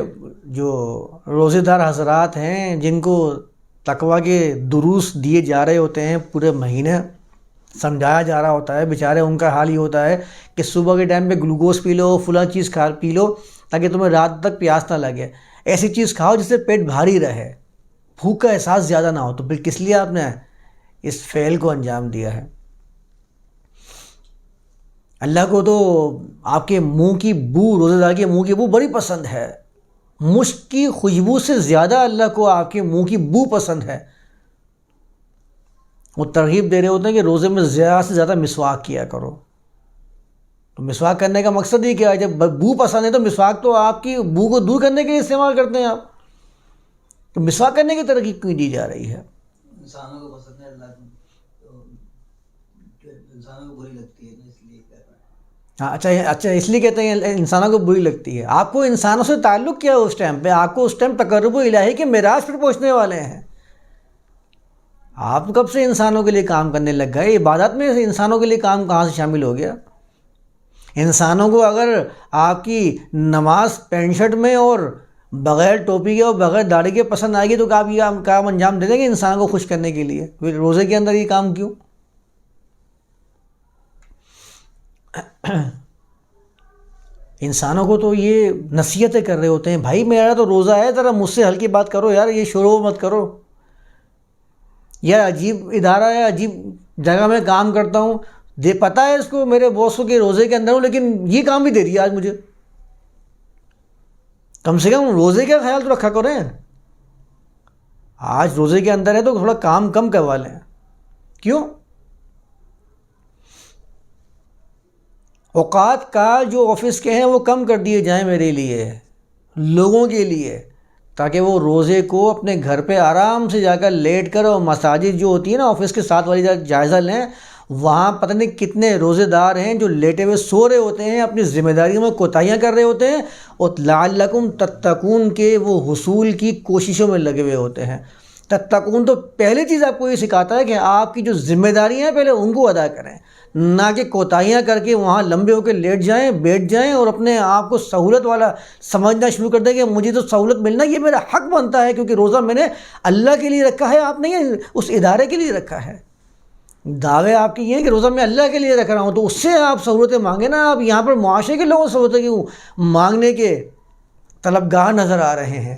جو روزے دار حضرات ہیں جن کو تقویٰ کے دروس دیے جا رہے ہوتے ہیں، پورے مہینے سمجھایا جا رہا ہوتا ہے، بیچارے ان کا حال یہ ہوتا ہے کہ صبح کے ٹائم پہ گلوکوز پی لو، فلاں چیز پی لو تاکہ تمہیں رات تک پیاس نہ لگے، ایسی چیز کھاؤ جس سے پیٹ بھاری رہے، بھوک کا احساس زیادہ نہ ہو۔ تو پھر کس لیے آپ نے اس فعل کو انجام دیا ہے؟ اللہ کو تو آپ کے منہ کی بو، روزہ دار کے منہ کی بو بڑی پسند ہے، مشک کی خوشبو سے زیادہ اللہ کو آپ کے منہ کی بو پسند ہے۔ وہ ترغیب دے رہے ہوتے ہیں کہ روزے میں زیادہ سے زیادہ مسواک کیا کرو۔ تو مسواک کرنے کا مقصد ہی کیا ہے؟ جب بو پسند ہے تو مسواک تو آپ کی بو کو دور کرنے کے لیے استعمال کرتے ہیں آپ، تو مسواک کرنے کی ترغیب کیوں دی جا رہی ہے؟ انسانوں کو پسند ہے، اللہ کو انسانوں کو بری لگتی ہے نا، اس لیے کہہ رہا ہے۔ ہاں اچھا اس لیے کہتے ہیں انسانوں کو بری لگتی ہے۔ آپ کو انسانوں سے تعلق کیا ہے اس ٹائم پہ؟ آپ کو اس ٹائم تقرب الہی کے معراج پر پہنچنے والے ہیں۔ آپ کب سے انسانوں کے لیے کام کرنے لگ گئے؟ عبادت میں انسانوں کے لیے کام کہاں سے شامل ہو گیا؟ انسانوں کو اگر آپ کی نماز پینٹ شرٹ میں اور بغیر ٹوپی کے اور بغیر داڑھی کے پسند آئے گی تو آپ یہ کام انجام دے دیں گے انسانوں کو خوش کرنے کے لیے؟ پھر روزے کے اندر یہ کام کیوں؟ انسانوں کو تو یہ نصیحتیں کر رہے ہوتے ہیں، بھائی میرا تو روزہ ہے، ذرا مجھ سے ہلکی بات کرو یار، یہ شروع مت کرو، یار عجیب ادارہ ہے، عجیب جگہ میں کام کرتا ہوں، پتہ ہے اس کو میرے باس کو کہ روزے کے اندر ہوں، لیکن یہ کام بھی دے دیا آج مجھے۔ کم سے کم روزے کا خیال تو رکھا کریں، آج روزے کے اندر ہے تو تھوڑا کام کم کروا لیں۔ کیوں؟ اوقات کا جو آفس کے ہیں وہ کم کر دیے جائیں میرے لیے، لوگوں کے لیے، تاکہ وہ روزے کو اپنے گھر پہ آرام سے جا کر لیٹ کر، اور مساجد جو ہوتی ہے نا آفس کے ساتھ والی جائزہ لیں، وہاں پتہ نہیں کتنے روزے دار ہیں جو لیٹے ہوئے سو رہے ہوتے ہیں، اپنی ذمہ داریوں میں کوتاہیاں کر رہے ہوتے ہیں، اور لعلکم تتقون کے وہ حصول کی کوششوں میں لگے ہوئے ہوتے ہیں۔ تتقون تو پہلی چیز آپ کو یہ سکھاتا ہے کہ آپ کی جو ذمہ داریاں ہیں پہلے ان کو ادا کریں، نہ کہ کوتاہیاں کر کے وہاں لمبے ہو کے لیٹ جائیں، بیٹھ جائیں اور اپنے آپ کو سہولت والا سمجھنا شروع کر دیں کہ مجھے تو سہولت ملنا یہ میرا حق بنتا ہے، کیونکہ روزہ میں نے اللہ کے لیے رکھا ہے، آپ نہیں اس ادارے کے لیے رکھا ہے۔ دعوے آپ کے یہ ہیں کہ روزہ میں اللہ کے لیے رکھ رہا ہوں، تو اس سے آپ سہولتیں مانگیں نا۔ آپ یہاں پر معاشرے کے لوگوں سے سہولتیں کیوں مانگنے کے طلبگار نظر آ رہے ہیں؟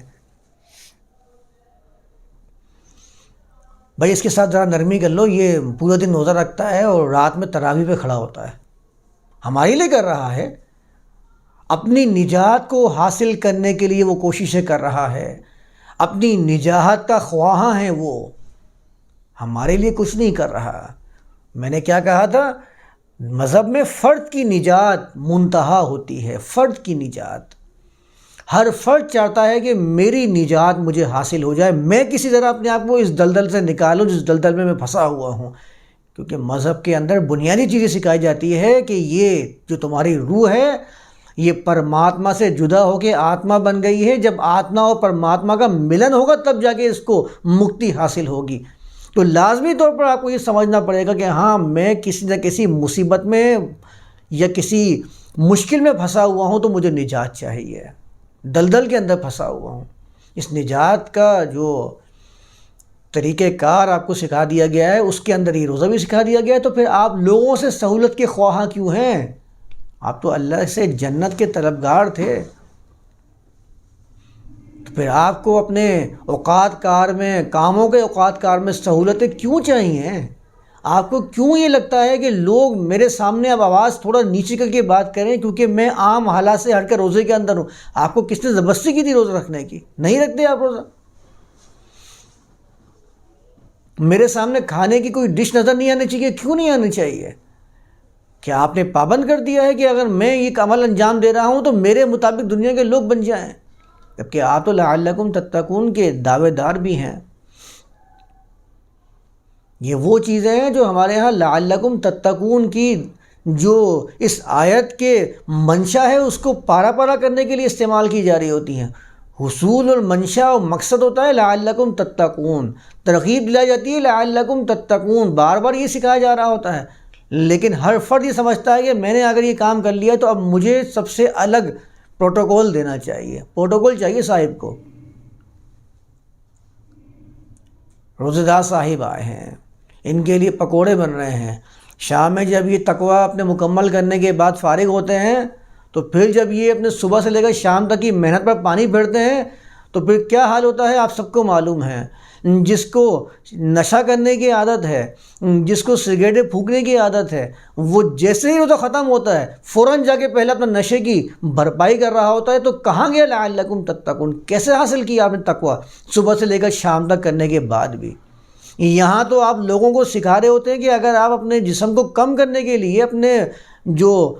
بھائی اس کے ساتھ ذرا نرمی کر لو، یہ پورا دن روزہ رکھتا ہے اور رات میں تراویح پہ کھڑا ہوتا ہے، ہمارے لیے کر رہا ہے، اپنی نجات کو حاصل کرنے کے لیے وہ کوششیں کر رہا ہے، اپنی نجات کا خواہاں ہے وہ، ہمارے لیے کچھ نہیں کر رہا۔ میں نے کیا کہا تھا؟ مذہب میں فرد کی نجات منتہا ہوتی ہے، فرد کی نجات۔ ہر فرد چاہتا ہے کہ میری نجات مجھے حاصل ہو جائے، میں کسی طرح اپنے آپ کو اس دلدل سے نکالوں جس دلدل میں پھنسا ہوا ہوں، کیونکہ مذہب کے اندر بنیادی چیزیں سکھائی جاتی ہے کہ یہ جو تمہاری روح ہے یہ پرماتما سے جدا ہو کے آتما بن گئی ہے، جب آتما اور پرماتما کا ملن ہوگا تب جا کے اس کو مکتی حاصل ہوگی۔ تو لازمی طور پر آپ کو یہ سمجھنا پڑے گا کہ ہاں میں کسی نہ کسی مصیبت میں یا کسی مشکل میں پھنسا ہوا ہوں تو مجھے نجات چاہیے، دلدل کے اندر پھنسا ہوا ہوں۔ اس نجات کا جو طریقہ کار آپ کو سکھا دیا گیا ہے اس کے اندر یہ روزہ بھی سکھا دیا گیا ہے، تو پھر آپ لوگوں سے سہولت کے خواہاں کیوں ہیں؟ آپ تو اللہ سے جنت کے طلبگار تھے، تو پھر آپ کو اپنے اوقات کار میں، کاموں کے اوقات کار میں سہولتیں کیوں چاہیے؟ آپ کو کیوں یہ لگتا ہے کہ لوگ میرے سامنے اب آواز تھوڑا نیچے کر کے بات کریں کیونکہ میں عام حالات سے ہٹ کر روزے کے اندر ہوں؟ آپ کو کس نے زبردستی کی تھی روزہ رکھنے کی؟ نہیں رکھتے آپ روزہ۔ میرے سامنے کھانے کی کوئی ڈش نظر نہیں آنی چاہیے، کیوں نہیں آنی چاہیے؟ کیا آپ نے پابند کر دیا ہے کہ اگر میں یہ عمل انجام دے رہا ہوں تو میرے مطابق دنیا کے لوگ بن جائیں؟ جبکہ آپ تو لعلکم تتقون کے دعوے دار بھی ہیں۔ یہ وہ چیزیں ہیں جو ہمارے ہاں لعلکم تتقون کی جو اس آیت کے منشا ہے اس کو پارا پارا کرنے کے لیے استعمال کی جا رہی ہوتی ہیں۔ حصول اور منشا اور مقصد ہوتا ہے لعلکم تتقون، ترغیب دلائی جاتی ہے لعلکم تتقون، بار بار یہ سکھایا جا رہا ہوتا ہے، لیکن ہر فرد یہ سمجھتا ہے کہ میں نے اگر یہ کام کر لیا تو اب مجھے سب سے الگ پروٹوکول دینا چاہیے، پروٹوکول چاہیے صاحب کو۔ روزہ دار صاحب آئے ہیں، ان کے لیے پکوڑے بن رہے ہیں، شام میں جب یہ تقوی اپنے مکمل کرنے کے بعد فارغ ہوتے ہیں تو پھر جب یہ اپنے صبح سے لے کر شام تک کی محنت پر پانی پھیرتے ہیں تو پھر کیا حال ہوتا ہے آپ سب کو معلوم ہے۔ جس کو نشہ کرنے کی عادت ہے، جس کو سگریٹیں پھونکنے کی عادت ہے، وہ جیسے ہی روزہ ختم ہوتا ہے فوراً جا کے پہلے اپنا نشے کی بھرپائی کر رہا ہوتا ہے۔ تو کہاں گیا لعلکم تتقون؟ کیسے حاصل کیا آپ نے تقوی صبح سے لے کر شام تک کرنے کے بعد بھی؟ یہاں تو آپ لوگوں کو سکھا رہے ہوتے ہیں کہ اگر آپ اپنے جسم کو کم کرنے کے لیے، اپنے جو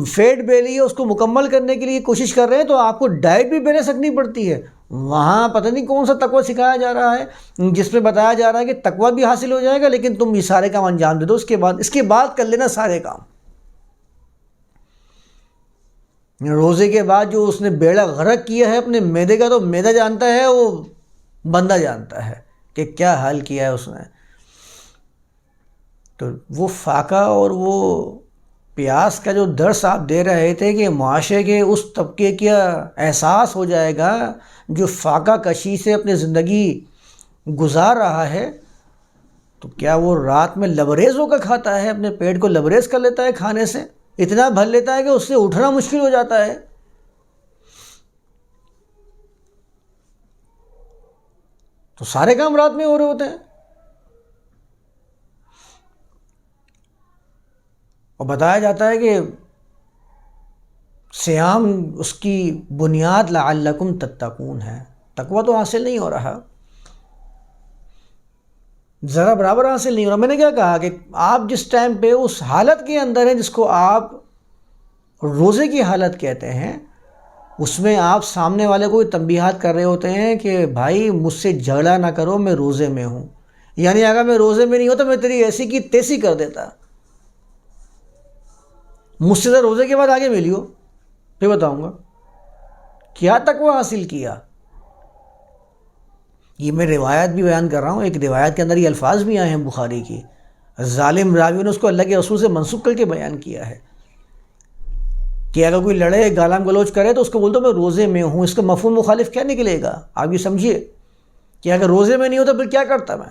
فیٹ بیلی ہے اس کو مکمل کرنے کے لیے کوشش کر رہے ہیں تو آپ کو ڈائٹ بھی پہلے سکنی پڑتی ہے۔ وہاں پتہ نہیں کون سا تقوی سکھایا جا رہا ہے جس میں بتایا جا رہا ہے کہ تقوی بھی حاصل ہو جائے گا لیکن تم یہ سارے کام انجام دے دو، اس کے بعد کر لینا سارے کام۔ روزے کے بعد جو اس نے بیڑا غرق کیا ہے اپنے معدے کا، تو معدہ جانتا ہے، وہ بندہ جانتا ہے کہ کیا حال کیا ہے اس نے۔ تو وہ فاقہ اور وہ پیاس کا جو درس آپ دے رہے تھے کہ معاشرے کے اس طبقے کا احساس ہو جائے گا جو فاقہ کشی سے اپنی زندگی گزار رہا ہے، تو کیا وہ رات میں لبریز ہو کر کھاتا ہے، اپنے پیٹ کو لبریز کر لیتا ہے کھانے سے، اتنا بھر لیتا ہے کہ اس سے اٹھنا مشکل ہو جاتا ہے۔ تو سارے کام رات میں ہو رہے ہوتے ہیں، اور بتایا جاتا ہے کہ صیام اس کی بنیاد لعلکم تتقون ہے۔ تقوی تو حاصل نہیں ہو رہا، ذرا برابر حاصل نہیں ہو رہا۔ میں نے کیا کہا کہ آپ جس ٹائم پہ اس حالت کے اندر ہیں جس کو آپ روزے کی حالت کہتے ہیں، اس میں آپ سامنے والے کو تنبیہات کر رہے ہوتے ہیں کہ بھائی مجھ سے جھگڑا نہ کرو، میں روزے میں ہوں، یعنی اگر میں روزے میں نہیں ہوتا میں تیری ایسی کی تیسی کر دیتا، مجھ سے روزے کے بعد آگے ملی ہو پھر بتاؤں گا کیا تقوی حاصل کیا. یہ میں روایت بھی بیان کر رہا ہوں، ایک روایت کے اندر یہ الفاظ بھی آئے ہیں بخاری کی، ظالم راوی نے اس کو اللہ کے رسول سے منسوب کر کے بیان کیا ہے کہ اگر کوئی لڑے گالم گلوچ کرے تو اس کو بول دو میں روزے میں ہوں. اس کا مفہوم مخالف کیا نکلے گا؟ آپ یہ سمجھیے کہ اگر روزے میں نہیں ہوتا پھر کیا کرتا میں؟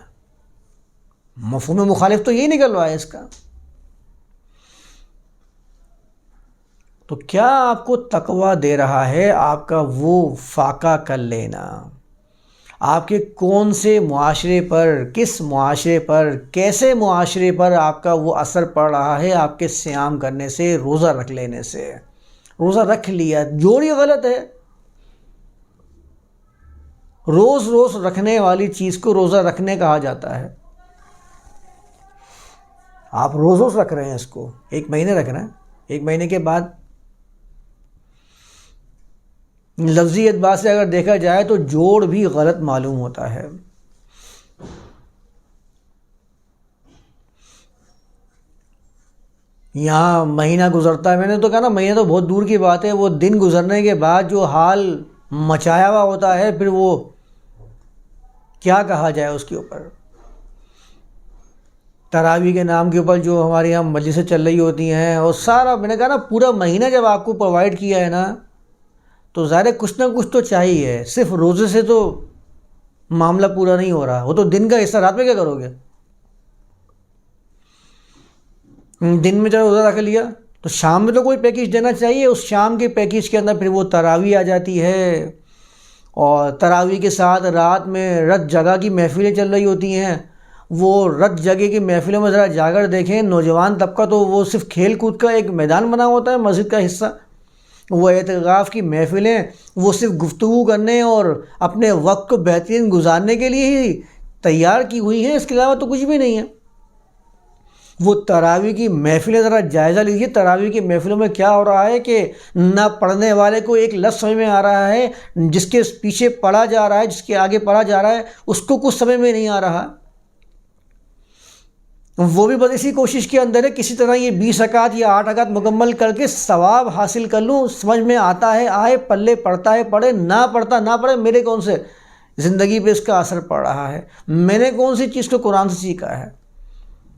مفہوم مخالف تو یہی نکل رہا ہے اس کا. تو کیا آپ کو تقوی دے رہا ہے آپ کا وہ فاقہ کر لینا، آپ کے کون سے معاشرے پر، کس معاشرے پر، کیسے معاشرے پر آپ کا وہ اثر پڑ رہا ہے آپ کے صیام کرنے سے، روزہ رکھ لینے سے. روزہ رکھ لیا جوڑی غلط ہے. روز روز رکھنے والی چیز کو روزہ رکھنے کہا جاتا ہے. آپ روز روز رکھ رہے ہیں، اس کو 1 مہینے رکھ رہے ہیں، 1 مہینے کے بعد لفظی اعتبار سے اگر دیکھا جائے تو جوڑ بھی غلط معلوم ہوتا ہے. یہاں مہینہ گزرتا ہے، میں نے تو کہا نا مہینہ تو بہت دور کی بات ہے، وہ دن گزرنے کے بعد جو حال مچایا ہوا ہوتا ہے پھر وہ کیا کہا جائے اس کے اوپر. تراویح کے نام کے اوپر جو ہمارے یہاں مجلسیں چل رہی ہوتی ہیں اور سارا، میں نے کہا نا پورا مہینہ جب آپ کو پرووائڈ کیا ہے نا تو ظاہر کچھ نہ کچھ تو چاہیے. صرف روزے سے تو معاملہ پورا نہیں ہو رہا. وہ تو دن کا حصہ، رات میں کیا کرو گے؟ دن میں چلو روزہ رکھ لیا تو شام میں تو کوئی پیکیج دینا چاہیے. اس شام کے پیکیج کے اندر پھر وہ تراویح آ جاتی ہے، اور تراویح کے ساتھ رات میں رت جگہ کی محفلیں چل رہی ہوتی ہیں. وہ رت جگہ کی محفلوں میں ذرا جا کر دیکھیں، نوجوان طبقہ تو وہ صرف کھیل کود کا ایک میدان بنا ہوتا ہے مسجد کا حصہ. وہ اعتکاف کی محفلیں وہ صرف گفتگو کرنے اور اپنے وقت کو بہترین گزارنے کے لیے ہی تیار کی ہوئی ہیں، اس کے علاوہ تو کچھ بھی نہیں ہے. وہ تراویح کی محفلیں ذرا جائزہ لیجیے. تراویح کی محفلوں میں کیا ہو رہا ہے کہ نہ پڑھنے والے کو ایک لفظ سمجھ میں آ رہا ہے، جس کے پیچھے پڑھا جا رہا ہے، جس کے آگے پڑھا جا رہا ہے اس کو کچھ سمجھ میں نہیں آ رہا. وہ بھی بس اسی کوشش کے اندر ہے کسی طرح یہ 20 رکعت یا 8 رکعت مکمل کر کے ثواب حاصل کر لوں. سمجھ میں آتا ہے آئے، پلے پڑتا ہے پڑھے، نہ پڑھتا نہ پڑھے، میرے کون سے زندگی پہ اس کا اثر پڑ رہا ہے؟ میں نے کون سی چیز کو قرآن سے سیکھا ہے؟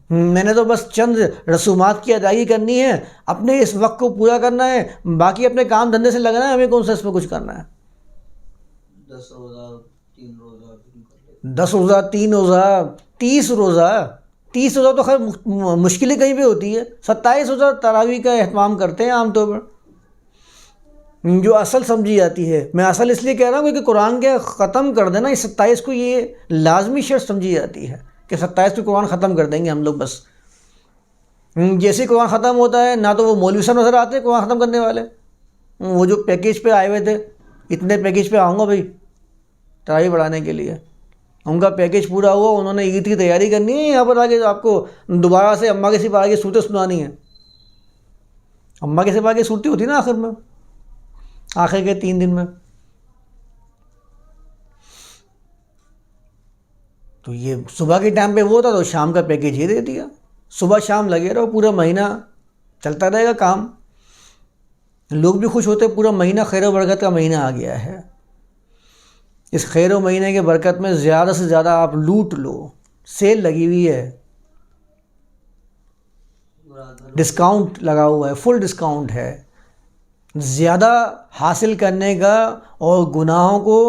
میں نے تو بس چند رسومات کی ادائیگی کرنی ہے، اپنے اس وقت کو پورا کرنا ہے، باقی اپنے کام دھندے سے لگنا ہے. ہمیں کون سا اس میں کچھ کرنا ہے؟ 10 روزہ 3 روزہ 10 روزہ 3 روزہ 30 روزہ. 30 روزہ تو خیر مشکل ہی کہیں پہ ہوتی ہے. 27 روزہ تراویح کا اہتمام کرتے ہیں عام طور پر، جو اصل سمجھی جاتی ہے. میں اصل اس لیے کہہ رہا ہوں کیونکہ قرآن کے ختم کر دینا، اس 27 کو یہ لازمی شرط سمجھی جاتی ہے کہ 27 کو قرآن ختم کر دیں گے ہم لوگ. بس جیسے قرآن ختم ہوتا ہے نہ تو وہ مولوی صاحب نظر آتے ہیں قرآن ختم کرنے والے، وہ جو پیکیج پہ آئے ہوئے تھے، اتنے پیکیج پہ آؤں گا بھائی تراویح بڑھانے کے لیے، ان کا پیکیج پورا ہوا، انہوں نے عید کی تیاری کرنی ہے، یہاں پر آگے آپ کو دوبارہ سے اماں کے سپہ آگے صورتیں سنانی ہیں. اماں کے سپہ آگے صورتیں ہوتی نا آخر میں، آخر کے 3 دن میں. تو یہ صبح کے ٹائم پہ وہ تھا تو شام کا پیکیج یہ دے دیا. صبح شام لگے رہو، پورا مہینہ چلتا رہے گا کام. لوگ بھی خوش ہوتے، پورا مہینہ خیر و برکت کا مہینہ آ گیا ہے. اس خیر و مہینے کے برکت میں زیادہ سے زیادہ آپ لوٹ لو. سیل لگی ہوئی ہے، ڈسکاؤنٹ لگا ہوا ہے، فل ڈسکاؤنٹ ہے. زیادہ حاصل کرنے کا اور گناہوں کو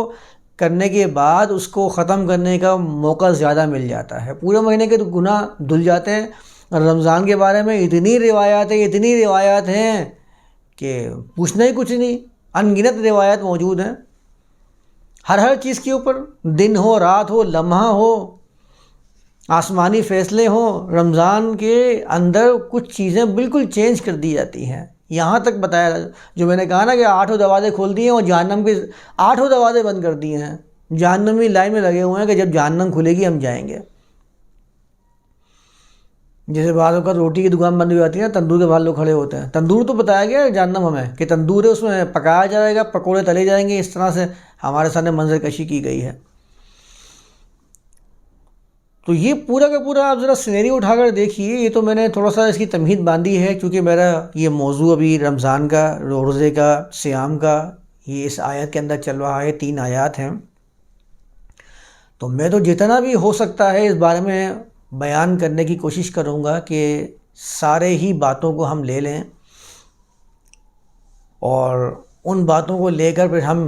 کرنے کے بعد اس کو ختم کرنے کا موقع زیادہ مل جاتا ہے. پورے مہینے کے گناہ دھل جاتے ہیں. رمضان کے بارے میں اتنی روایات ہیں کہ پوچھنا ہی کچھ نہیں. ان گنت روایات موجود ہیں ہر چیز کے اوپر، دن ہو، رات ہو، لمحہ ہو، آسمانی فیصلے ہوں. رمضان کے اندر کچھ چیزیں بالکل چینج کر دی جاتی ہیں. یہاں تک بتایا جو میں نے کہا نا کہ 8 دروازے کھول دیے ہیں اور جہنم کے 8 دروازے بند کر دیے ہیں. جہنمی لائن میں لگے ہوئے ہیں کہ جب جہنم کھلے گی ہم جائیں گے. جیسے بعض اوقات روٹی کی دکان بند ہو جاتی ہے نا، تندور کے باہر لوگ کھڑے ہوتے ہیں. تندور تو بتایا گیا ہے جہنم ہمیں کہ تندور ہے، اس میں پکایا جائے گا، پکوڑے تلے جائیں گے. اس طرح سے ہمارے سامنے منظر کشی کی گئی ہے. تو یہ پورا کا پورا آپ ذرا سینیریو اٹھا کر دیکھیے. یہ تو میں نے تھوڑا سا اس کی تمہید باندھی ہے کیونکہ میرا یہ موضوع ابھی رمضان کا، روزے کا، صیام کا، یہ اس آیت کے اندر چل رہا ہے. 3 آیات ہیں. تو میں تو جتنا بھی ہو سکتا ہے اس بارے میں بیان کرنے کی کوشش کروں گا کہ سارے ہی باتوں کو ہم لے لیں اور ان باتوں کو لے کر پھر ہم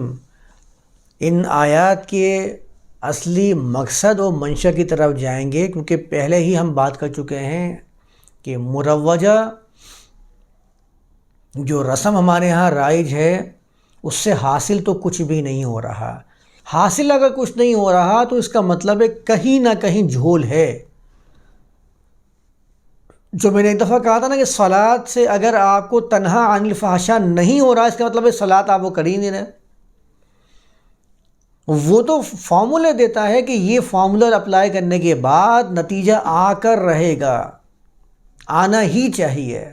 ان آیات کے اصلی مقصد و منشا کی طرف جائیں گے. کیونکہ پہلے ہی ہم بات کر چکے ہیں کہ مروجہ جو رسم ہمارے ہاں رائج ہے اس سے حاصل تو کچھ بھی نہیں ہو رہا. حاصل اگر کچھ نہیں ہو رہا تو اس کا مطلب ہے کہیں نہ کہیں جھول ہے. جو میں نے ایک دفعہ کہا تھا نا کہ صلاۃ سے اگر آپ کو تنہا عن الفحشاء نہیں ہو رہا، اس کا مطلب ہے صلاۃ آپ وہ کر ہی نہیں رہے. وہ تو فارمولے دیتا ہے کہ یہ فارمولہ اپلائی کرنے کے بعد نتیجہ آ کر رہے گا، آنا ہی چاہیے.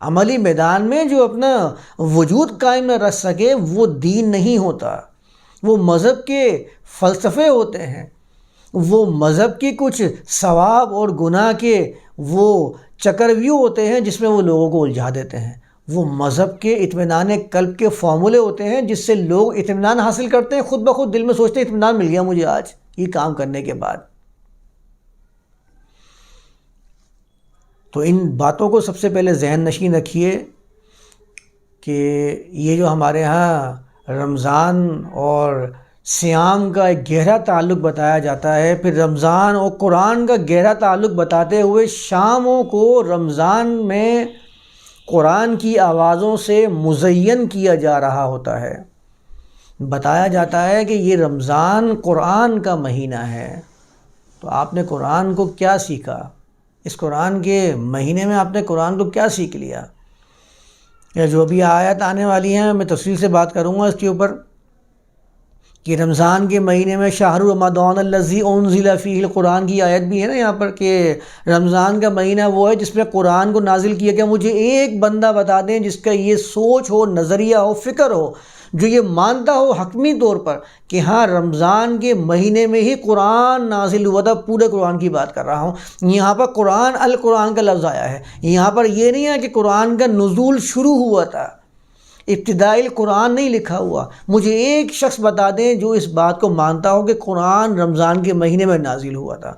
عملی میدان میں جو اپنا وجود قائم نہ رکھ سکے وہ دین نہیں ہوتا. وہ مذہب کے فلسفے ہوتے ہیں، وہ مذہب کی کچھ ثواب اور گناہ کے وہ چکرویو ہوتے ہیں جس میں وہ لوگوں کو الجھا دیتے ہیں. وہ مذہب کے اطمینان قلب کے فارمولے ہوتے ہیں جس سے لوگ اطمینان حاصل کرتے ہیں، خود بخود دل میں سوچتے ہیں اطمینان مل گیا مجھے آج یہ کام کرنے کے بعد. تو ان باتوں کو سب سے پہلے ذہن نشین رکھیے کہ یہ جو ہمارے ہاں رمضان اور صیام کا ایک گہرا تعلق بتایا جاتا ہے، پھر رمضان اور قرآن کا گہرا تعلق بتاتے ہوئے شاموں کو رمضان میں قرآن کی آوازوں سے مزین کیا جا رہا ہوتا ہے. بتایا جاتا ہے کہ یہ رمضان قرآن کا مہینہ ہے. تو آپ نے قرآن کو کیا سیکھا؟ اس قرآن کے مہینے میں آپ نے قرآن کو کیا سیکھ لیا؟ یا جو بھی آیت آنے والی ہیں میں تفصیل سے بات کروں گا اس کے اوپر کہ رمضان کے مہینے میں شہر رمضان الذی انزل فیہ القرآن کی آیت بھی ہے نا یہاں پر کہ رمضان کا مہینہ وہ ہے جس میں قرآن کو نازل کیا گیا. مجھے ایک بندہ بتا دیں جس کا یہ سوچ ہو، نظریہ ہو، فکر ہو، جو یہ مانتا ہو حتمی طور پر کہ ہاں رمضان کے مہینے میں ہی قرآن نازل ہوا تھا. پورے قرآن کی بات کر رہا ہوں. یہاں پر قرآن القرآن کا لفظ آیا ہے. یہاں پر یہ نہیں ہے کہ قرآن کا نزول شروع ہوا تھا، ابتدائی القرآن نہیں لکھا ہوا. مجھے ایک شخص بتا دیں جو اس بات کو مانتا ہو کہ قرآن رمضان کے مہینے میں نازل ہوا تھا.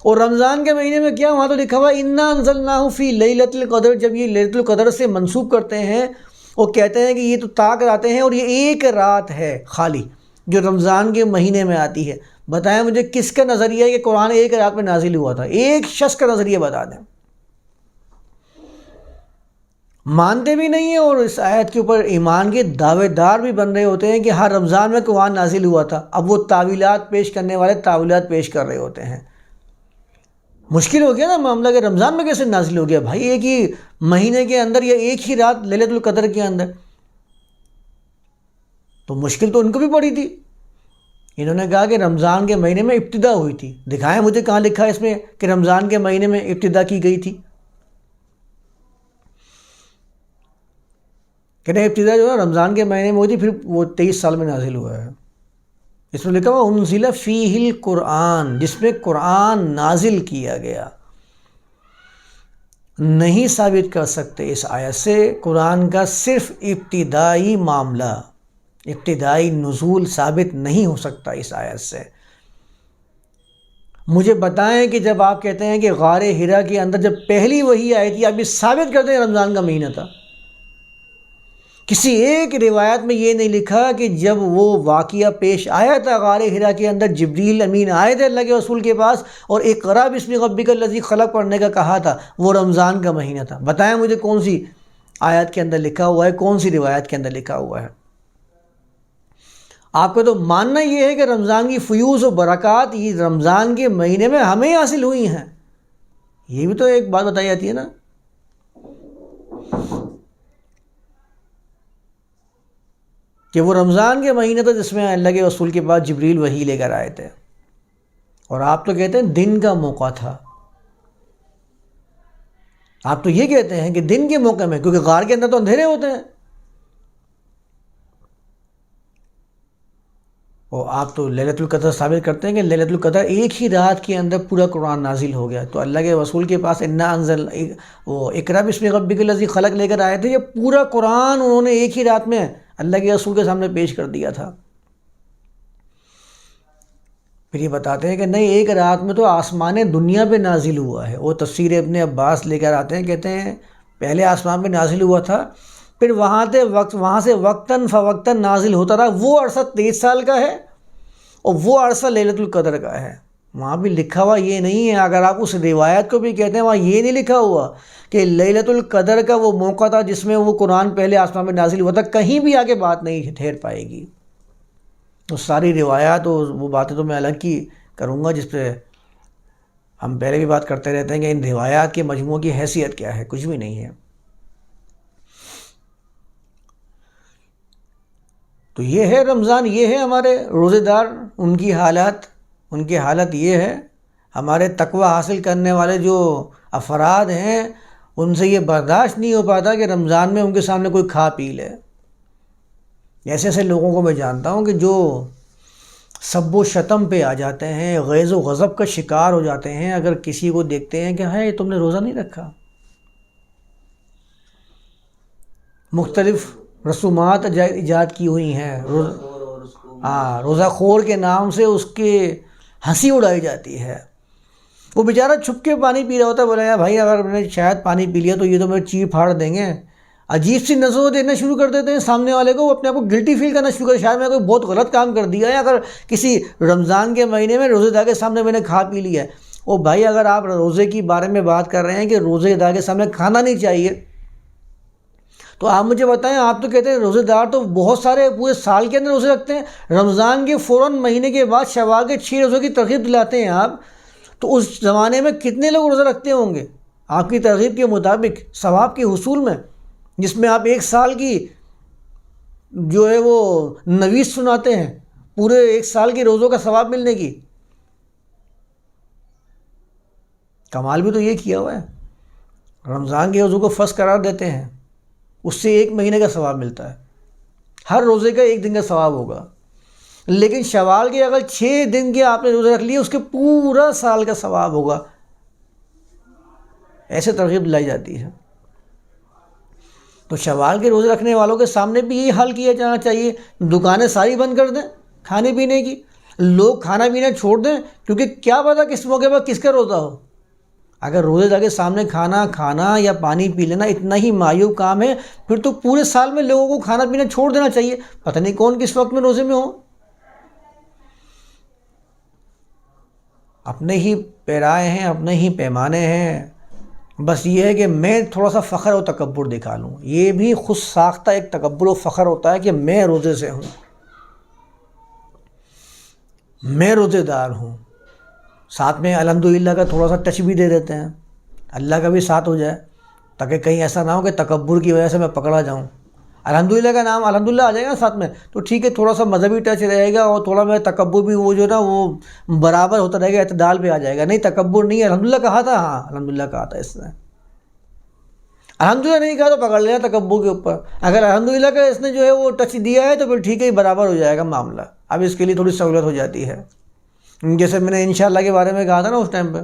اور رمضان کے مہینے میں کیا وہاں تو لکھا ہوا انا انزلناہ فی لیلۃ القدر. جب یہ لیلۃ القدر سے منسوب کرتے ہیں اور کہتے ہیں کہ یہ تو طاق آتے ہیں اور یہ ایک رات ہے خالی جو رمضان کے مہینے میں آتی ہے. بتائیں مجھے کس کا نظریہ ہے کہ قرآن ایک رات میں نازل ہوا تھا؟ ایک شخص کا نظریہ بتا دیں. مانتے بھی نہیں ہیں اور اس آیت کے اوپر ایمان کے دعوے دار بھی بن رہے ہوتے ہیں کہ ہر رمضان میں قرآن نازل ہوا تھا. اب وہ تعویلات پیش کرنے والے تعویلات پیش کر رہے ہوتے ہیں. مشکل ہو گیا نا معاملہ کہ رمضان میں کیسے نازل ہو گیا بھائی؟ ایک ہی مہینے کے اندر یا ایک ہی رات لیلۃ القدر کے اندر. تو مشکل تو ان کو بھی پڑی تھی. انہوں نے کہا کہ رمضان کے مہینے میں ابتدا ہوئی تھی. دکھائیں مجھے کہاں لکھا ہے اس میں کہ رمضان کے مہینے میں ابتدا کی گئی تھی. کہتے ہیں ابتدا جو ہے رمضان کے مہینے میں ہوئی تھی، پھر وہ 23 سال میں نازل ہوا ہے. اس میں لکھا ہوا انزل فیہ القرآن، جس میں قرآن نازل کیا گیا. نہیں ثابت کر سکتے اس آیت سے قرآن کا صرف ابتدائی معاملہ، ابتدائی نزول ثابت نہیں ہو سکتا اس آیت سے. مجھے بتائیں کہ جب آپ کہتے ہیں کہ غار حرا کے اندر جب پہلی وحی آئی تھی، آپ یہ ثابت کرتے ہیں رمضان کا مہینہ تھا. کسی ایک روایت میں یہ نہیں لکھا کہ جب وہ واقعہ پیش آیا تھا غار حرا کے اندر، جبریل امین آئے تھے اللہ کے رسول کے پاس اور اقرا باسم ربک الذی خلق پڑھنے کا کہا تھا، وہ رمضان کا مہینہ تھا. بتائیں مجھے کون سی آیت کے اندر لکھا ہوا ہے، کون سی روایت کے اندر لکھا ہوا ہے؟ آپ کا تو ماننا یہ ہے کہ رمضان کی فیوز و برکات یہ رمضان کے مہینے میں ہمیں حاصل ہوئی ہیں. یہ بھی تو ایک بات بتائی جاتی ہے نا کہ وہ رمضان کے مہینے تھا جس میں اللہ کے رسول کے پاس جبریل وحی لے کر آئے تھے. اور آپ تو کہتے ہیں دن کا موقع تھا. آپ تو یہ کہتے ہیں کہ دن کے موقع میں، کیونکہ غار کے اندر تو اندھیرے ہوتے ہیں. اور آپ تو لیلۃ القدر ثابت کرتے ہیں کہ لیلۃ القدر ایک ہی رات کے اندر پورا قرآن نازل ہو گیا. تو اللہ کے رسول کے پاس انا انزل وہ اقرا بسم ربک الذی خلق لے کر آئے تھے. یہ پورا قرآن انہوں نے ایک ہی رات میں اللہ کے رسول کے سامنے پیش کر دیا تھا. پھر یہ بتاتے ہیں کہ نہیں، ایک رات میں تو آسمان دنیا پہ نازل ہوا ہے. وہ تفسیر ابن عباس لے کر آتے ہیں، کہتے ہیں پہلے آسمان پہ نازل ہوا تھا، پھر وہاں سے وقتاً فوقتاً نازل ہوتا رہا. وہ عرصہ 23 سال کا ہے اور وہ عرصہ لیلۃ القدر کا ہے. وہاں بھی لکھا ہوا یہ نہیں ہے. اگر آپ اس روایت کو بھی کہتے ہیں، وہاں یہ نہیں لکھا ہوا کہ لیلۃ القدر کا وہ موقع تھا جس میں وہ قرآن پہلے آسمان میں نازل ہوا تھا. کہیں بھی آگے بات نہیں ٹھہر پائے گی. تو ساری روایات اور وہ باتیں تو میں الگ کی کروں گا، جس پہ ہم پہلے بھی بات کرتے رہتے ہیں کہ ان روایات کے مجموعے کی حیثیت کیا ہے. کچھ بھی نہیں ہے. تو یہ ہے رمضان، یہ ہے ہمارے روزے دار، ان کی حالت یہ ہے. ہمارے تقوی حاصل کرنے والے جو افراد ہیں ان سے یہ برداشت نہیں ہو پاتا کہ رمضان میں ان کے سامنے کوئی کھا پی لے. ایسے ایسے لوگوں کو میں جانتا ہوں کہ جو سب و شتم پہ آ جاتے ہیں، غیظ و غضب کا شکار ہو جاتے ہیں اگر کسی کو دیکھتے ہیں کہ ہائے تم نے روزہ نہیں رکھا. مختلف رسومات ایجاد کی ہوئی ہیں. روزہ خور کے نام سے اس کے ہنسی اڑائی جاتی ہے. وہ بیچارہ چھپ کے پانی پی رہا ہوتا ہے، بولا یار بھائی اگر میں نے شاید پانی پی لیا تو یہ تو میرے چیر پھاڑ دیں گے. عجیب سی نظروں دینا شروع کر دیتے ہیں سامنے والے کو. وہ اپنے آپ کو گلٹی فیل کرنا شروع کر، شاید میں کوئی بہت غلط کام کر دیا ہے اگر کسی رمضان کے مہینے میں روزے دار کے سامنے میں نے کھا پی لیا ہے. او بھائی، اگر آپ روزے کی بارے میں بات کر رہے ہیں کہ روزے دار کے سامنے کھانا نہیں چاہیے، تو آپ مجھے بتائیں، آپ تو کہتے ہیں روزے دار تو بہت سارے پورے سال کے اندر روزے رکھتے ہیں، رمضان کے فوراً مہینے کے بعد شوال کے 6 روزوں کی ترغیب دلاتے ہیں آپ، تو اس زمانے میں کتنے لوگ روزہ رکھتے ہوں گے آپ کی ترغیب کے مطابق ثواب کے حصول میں، جس میں آپ 1 سال کی جو ہے وہ نویس سناتے ہیں، پورے 1 سال کے روزوں کا ثواب ملنے کی. کمال بھی تو یہ کیا ہوا ہے. رمضان کے روزوں کو فرض قرار دیتے ہیں، اس سے 1 مہینے کا ثواب ملتا ہے. ہر روزے کا 1 دن کا ثواب ہوگا. لیکن شوال کے اگر 6 دن کے آپ نے روزے رکھ لیے، اس کے پورا سال کا ثواب ہوگا. ایسے ترغیب لائی جاتی ہے. تو شوال کے روزے رکھنے والوں کے سامنے بھی یہی حال کیا جانا چاہیے. دکانیں ساری بند کر دیں کھانے پینے کی، لوگ کھانا پینا چھوڑ دیں، کیونکہ کیا پتہ کس موقع پر کس کا روزہ ہو. اگر روزے دار کے سامنے کھانا یا پانی پی لینا اتنا ہی معیوب کام ہے، پھر تو پورے سال میں لوگوں کو کھانا پینا چھوڑ دینا چاہیے. پتہ نہیں کون کس وقت میں روزے میں ہو. اپنے ہی پیرائے ہیں، اپنے ہی پیمانے ہیں. بس یہ ہے کہ میں تھوڑا سا فخر و تکبر دکھا لوں. یہ بھی خود ساختہ ایک تکبر و فخر ہوتا ہے کہ میں روزے سے ہوں، میں روزے دار ہوں. ساتھ میں الحمدللہ کا تھوڑا سا ٹچ بھی دے دیتے ہیں، اللہ کا بھی ساتھ ہو جائے، تاکہ کہیں ایسا نہ ہو کہ تکبر کی وجہ سے میں پکڑا جاؤں. الحمدللہ کا نام الحمدللہ آ جائے گا ساتھ میں تو ٹھیک ہے، تھوڑا سا مذہبی ٹچ رہے گا اور تھوڑا میں تکبر بھی وہ جو نا وہ برابر ہوتا رہے گا، اعتدال پہ آ جائے گا. نہیں، تکبر نہیں ہے. الحمدللہ کہا تھا، ہاں الحمدللہ کہا تھا اس نے. الحمدللہ نہیں کہا تو پکڑ لینا تکبر کے اوپر. اگر الحمدللہ کا اس نے جو ہے وہ ٹچ دیا ہے تو پھر ٹھیک ہے، برابر ہو جائے گا معاملہ. اب اس کے لیے تھوڑی سہولت ہو جاتی ہے، جیسے میں نے انشاءاللہ کے بارے میں کہا تھا نا اس ٹائم پہ.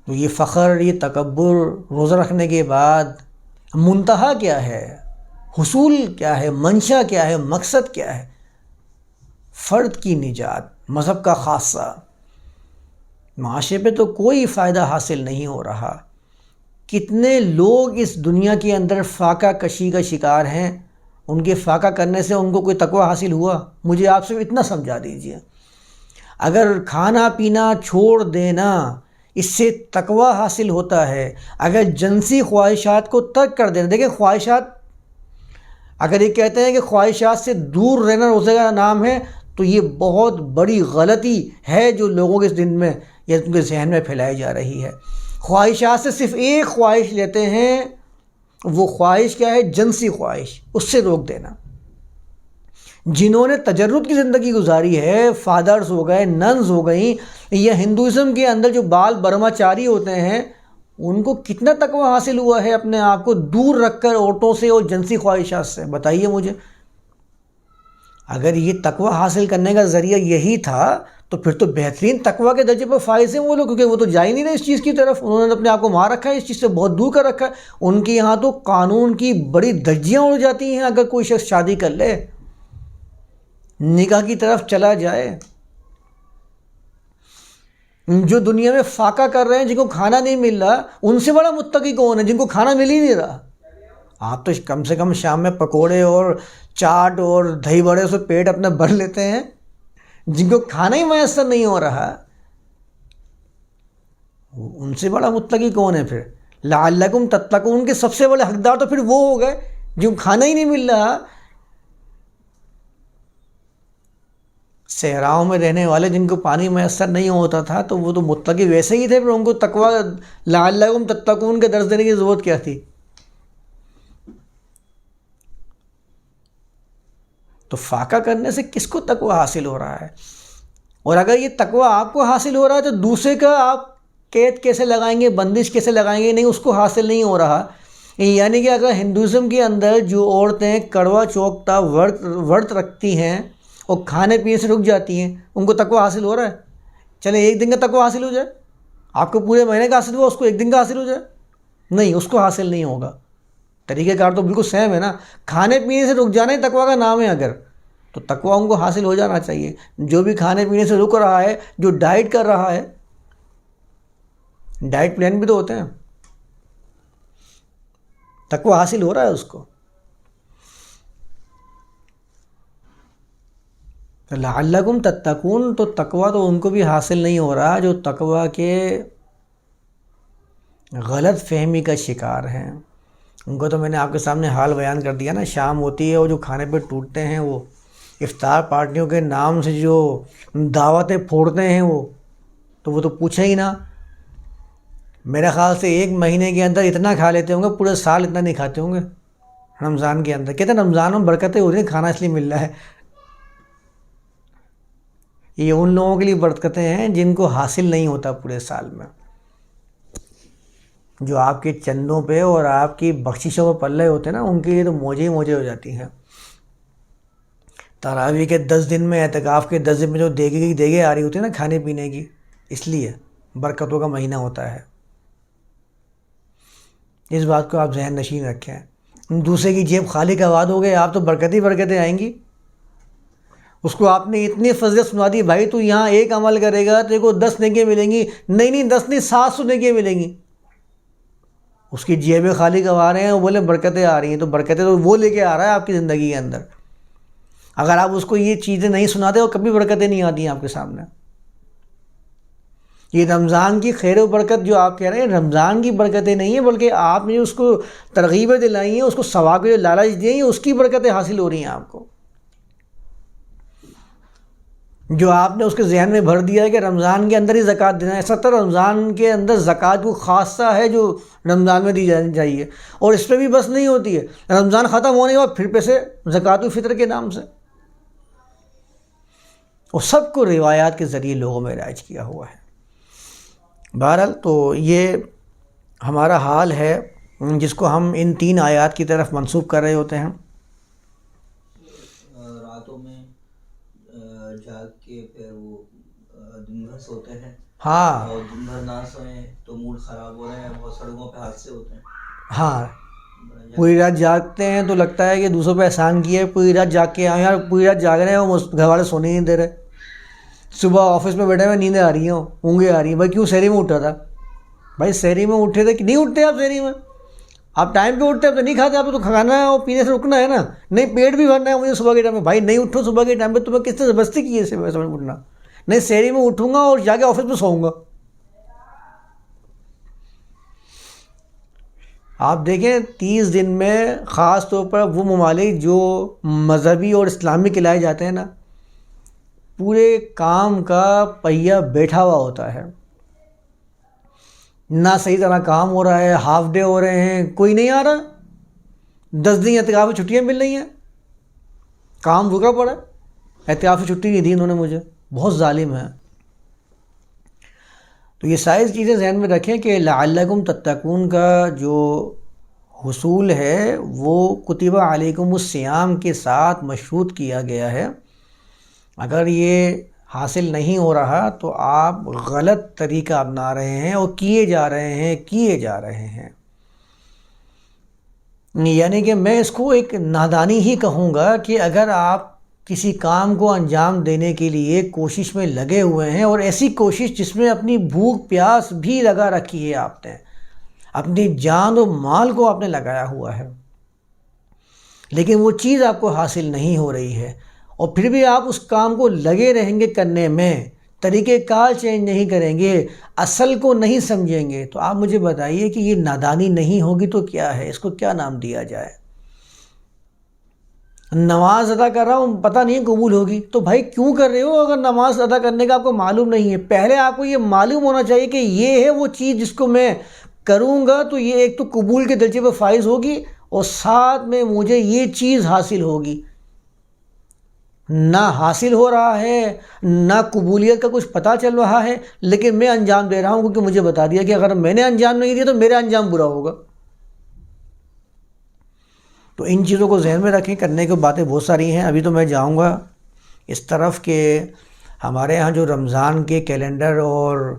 تو یہ فخر، یہ تکبر روزہ رکھنے کے بعد منتہا کیا ہے، حصول کیا ہے، منشا کیا ہے، مقصد کیا ہے؟ فرد کی نجات، مذہب کا خاصہ. معاشرے پہ تو کوئی فائدہ حاصل نہیں ہو رہا. کتنے لوگ اس دنیا کے اندر فاقہ کشی کا شکار ہیں. ان کے فاقہ کرنے سے ان کو کوئی تقوی حاصل ہوا؟ مجھے آپ سے اتنا سمجھا دیجئے. اگر کھانا پینا چھوڑ دینا اس سے تقوی حاصل ہوتا ہے، اگر جنسی خواہشات کو ترک کر دینا. دیکھیں، خواہشات، اگر یہ کہتے ہیں کہ خواہشات سے دور رہنا روزے کا نام ہے، تو یہ بہت بڑی غلطی ہے جو لوگوں کے دن میں یا ان کے ذہن میں پھیلائی جا رہی ہے. خواہشات سے صرف ایک خواہش لیتے ہیں، وہ خواہش کیا ہے؟ جنسی خواہش. اس سے روک دینا. جنہوں نے تجرد کی زندگی گزاری ہے، فادرز ہو گئے، ننز ہو گئیں، یا ہندوازم کے اندر جو بال برہمچاری ہوتے ہیں، ان کو کتنا تقوی حاصل ہوا ہے اپنے آپ کو دور رکھ کر عورتوں سے اور جنسی خواہشات سے؟ بتائیے مجھے. اگر یہ تقوی حاصل کرنے کا ذریعہ یہی تھا تو پھر تو بہترین تقوی کے درجے پر فائز ہیں وہ لوگ، کیونکہ وہ تو جا ہی نہیں رہے اس چیز کی طرف. انہوں نے اپنے آپ کو مار رکھا ہے، اس چیز سے بہت دور کر رکھا ہے. ان کے یہاں تو قانون کی بڑی دھجیاں اڑ جاتی ہیں اگر کوئی شخص شادی کر لے، نکاح کی طرف چلا جائے. جو دنیا میں فاقہ کر رہے ہیں، جن کو کھانا نہیں مل رہا، ان سے بڑا متقی کون ہے جن کو کھانا مل ہی نہیں رہا؟ آپ تو کم سے کم شام میں پکوڑے اور چاٹ اور دہی بڑے سے پیٹ اپنا بھر لیتے ہیں. جن کو کھانا ہی میسر نہیں ہو رہا، ان سے بڑا متقی کون ہے پھر؟ لعلکم تتقون کے سب سے بڑے حقدار تو پھر وہ ہو گئے جن کو کھانا ہی نہیں مل رہا. صحراؤں میں رہنے والے جن کو پانی میسر نہیں ہوتا تھا تو وہ تو متقی ویسے ہی تھے، پھر ان کو تقوی لعلکم تتقون کے درس دینے کی ضرورت کیا تھی؟ تو فاقہ کرنے سے کس کو تقوی حاصل ہو رہا ہے؟ اور اگر یہ تقوی آپ کو حاصل ہو رہا ہے تو دوسرے کا آپ قید کیسے لگائیں گے، بندش کیسے لگائیں گے؟ نہیں، اس کو حاصل نہیں ہو رہا. یعنی کہ اگر ہندوازم کے اندر جو عورتیں کڑوا چوکتا ورت رکھتی ہیں اور کھانے پینے سے رک جاتی ہیں، ان کو تقوی حاصل ہو رہا ہے؟ چلیں ایک دن کا تقوی حاصل ہو جائے. آپ کو پورے مہینے کا حاصل ہوا، اس کو ایک دن کا حاصل ہو جائے؟ نہیں، اس کو حاصل نہیں ہوگا. طریقہ کار تو بالکل سیم ہے نا. کھانے پینے سے رک جانا ہی تقوی کا نام ہے. اگر تو تقوی ان کو حاصل ہو جانا چاہیے. جو بھی کھانے پینے سے رک رہا ہے، جو ڈائٹ کر رہا ہے، ڈائٹ پلان بھی تو ہوتے ہیں، تقوی حاصل ہو رہا ہے اس کو. لعلکم تتقون، تو تقوی تو ان کو بھی حاصل نہیں ہو رہا جو تقوی کے غلط فہمی کا شکار ہیں. ان کو تو میں نے آپ کے سامنے حال بیان کر دیا نا. شام ہوتی ہے، وہ جو کھانے پہ ٹوٹتے ہیں، وہ افطار پارٹیوں کے نام سے جو دعوتیں پھوڑتے ہیں، وہ تو پوچھے ہی نا. میرے خیال سے ایک مہینے کے اندر اتنا کھا لیتے ہوں گے، پورے سال اتنا نہیں کھاتے ہوں گے. رمضان کے اندر کہتے ہیں رمضان میں برکتیں ہو رہی ہیں، کھانا اس لیے مل رہا ہے. یہ ان لوگوں کے لیے برکتیں ہیں جن کو حاصل نہیں ہوتا پورے سال میں، جو آپ کے چندوں پہ اور آپ کی بخششوں پہ پل رہے ہوتے ہیں نا، ان کے لیے تو موجے ہی موجے ہو جاتی ہیں. تراویح کے 10 دن میں، اعتکاف کے 10 دن میں جو دیگیں آ رہی ہوتی ہیں نا کھانے پینے کی، اس لیے برکتوں کا مہینہ ہوتا ہے. اس بات کو آپ ذہن نشین رکھیں. دوسرے کی جیب خالی کروا دو گے آپ تو برکتیں آئیں گی. اس کو آپ نے اتنی فضیلت سنا دی، بھائی تو یہاں ایک عمل کرے گا تو کو 10 نیکیاں ملیں گی. نہیں 10 نہیں 700 نیکیاں ملیں گی. اس کی جیبیں خالی کروا رہے ہیں، وہ بولے برکتیں آ رہی ہیں، تو برکتیں تو وہ لے کے آ رہا ہے آپ کی زندگی کے اندر. اگر آپ اس کو یہ چیزیں نہیں سناتے اور کبھی برکتیں نہیں آتی ہیں آپ کے سامنے. یہ رمضان کی خیر و برکت جو آپ کہہ رہے ہیں، رمضان کی برکتیں نہیں ہیں، بلکہ آپ نے اس کو ترغیبیں دلائی ہیں، اس کو ثواب کے لالچ دیے ہیں، اس کی برکتیں حاصل ہو رہی ہیں آپ کو. جو آپ نے اس کے ذہن میں بھر دیا ہے کہ رمضان کے اندر ہی زکوٰۃ دینا ہے. ایسا تو رمضان کے اندر زکوٰۃ کو خاصہ ہے جو رمضان میں دی جانی چاہیے. اور اس پہ بھی بس نہیں ہوتی ہے، رمضان ختم ہونے کے بعد پھر پیسے زکوٰۃ الفطر کے نام سے. اور سب کو روایات کے ذریعے لوگوں میں رائج کیا ہوا ہے. بہرحال تو یہ ہمارا حال ہے جس کو ہم ان 3 آیات کی طرف منسوب کر رہے ہوتے ہیں. راتوں میں جاگ کے پھر وہ دن بھر سوتے ہیں. ہاں، اور دن بھر نہ سوئیں تو موڈ خراب ہو رہے ہیں، بہت سڑکوں پہ حادثے ہوتے ہیں. ہاں، پوری رات جاگتے ہیں تو لگتا ہے کہ دوسروں پہ احسان کیا ہے. پوری رات جاگ کے آئے یار، پوری رات جاگ رہے ہیں، وہ گھر والے سونے نہیں دے رہے. صبح آفس میں بیٹھے ہوئے نیندیں آ رہی ہیں، اونگیں آ رہی ہیں. بھائی کیوں؟ سحری میں اٹھا تھا. بھائی سحری میں اٹھے تھے کہ نہیں اٹھتے آپ؟ سحری میں آپ ٹائم پہ اٹھتے، اب تو نہیں کھاتے، آپ تو کھانا ہے اور پینے سے رکنا ہے نا. نہیں، پیٹ بھی بھرنا ہے مجھے صبح کے ٹائم میں. بھائی نہیں اٹھو صبح کے ٹائم پہ. تمہیں کس نے زبردستی کی ہے سمجھ اٹھنا؟ نہیں، سحری میں اٹھوں گا اور جا کے آفس میں سوؤں گا. آپ دیکھیں 30 دن میں خاص طور پر وہ ممالک جو مذہبی اور اسلامی کہلائے جاتے ہیں نا، پورے کام کا پہیہ بیٹھا ہوا ہوتا ہے. نہ صحیح طرح کام ہو رہا ہے، ہاف ڈے ہو رہے ہیں، کوئی نہیں آ رہا. 10 دن اعتکاف کی چھٹیاں مل رہی ہیں، کام رکا پڑا. اعتکاف کی چھٹی نہیں دی انہوں نے مجھے. بہت ظالم ہے. تو تو یہ ساری چیزیں ذہن میں رکھیں کہ لعلکم تتقون کا جو حصول ہے وہ کتب علیکم الصیام کے ساتھ مشروط کیا گیا ہے. اگر یہ حاصل نہیں ہو رہا تو آپ غلط طریقہ اپنا رہے ہیں اور کیے جا رہے ہیں. یعنی کہ میں اس کو ایک نادانی ہی کہوں گا کہ اگر آپ کسی کام کو انجام دینے کے لیے کوشش میں لگے ہوئے ہیں، اور ایسی کوشش جس میں اپنی بھوک پیاس بھی لگا رکھی ہے، آپ نے اپنی جان و مال کو آپ نے لگایا ہوا ہے، لیکن وہ چیز آپ کو حاصل نہیں ہو رہی ہے، اور پھر بھی آپ اس کام کو لگے رہیں گے کرنے میں، طریقہ کار چینج نہیں کریں گے، اصل کو نہیں سمجھیں گے، تو آپ مجھے بتائیے کہ یہ نادانی نہیں ہوگی تو کیا ہے؟ اس کو کیا نام دیا جائے؟ نماز ادا کر رہا ہوں، پتہ نہیں قبول ہوگی، تو بھائی کیوں کر رہے ہو؟ اگر نماز ادا کرنے کا آپ کو معلوم نہیں ہے، پہلے آپ کو یہ معلوم ہونا چاہیے کہ یہ ہے وہ چیز جس کو میں کروں گا تو یہ ایک تو قبول کے درجے پہ فائز ہوگی، اور ساتھ میں مجھے یہ چیز حاصل ہوگی. نہ حاصل ہو رہا ہے، نہ قبولیت کا کچھ پتہ چل رہا ہے، لیکن میں انجام دے رہا ہوں کیونکہ مجھے بتا دیا کہ اگر میں نے انجام نہیں دیا تو میرا انجام برا ہوگا. تو ان چیزوں کو ذہن میں رکھیں. کرنے کی باتیں بہت ساری ہیں. ابھی تو میں جاؤں گا اس طرف کہ ہمارے ہاں جو رمضان کے کیلنڈر اور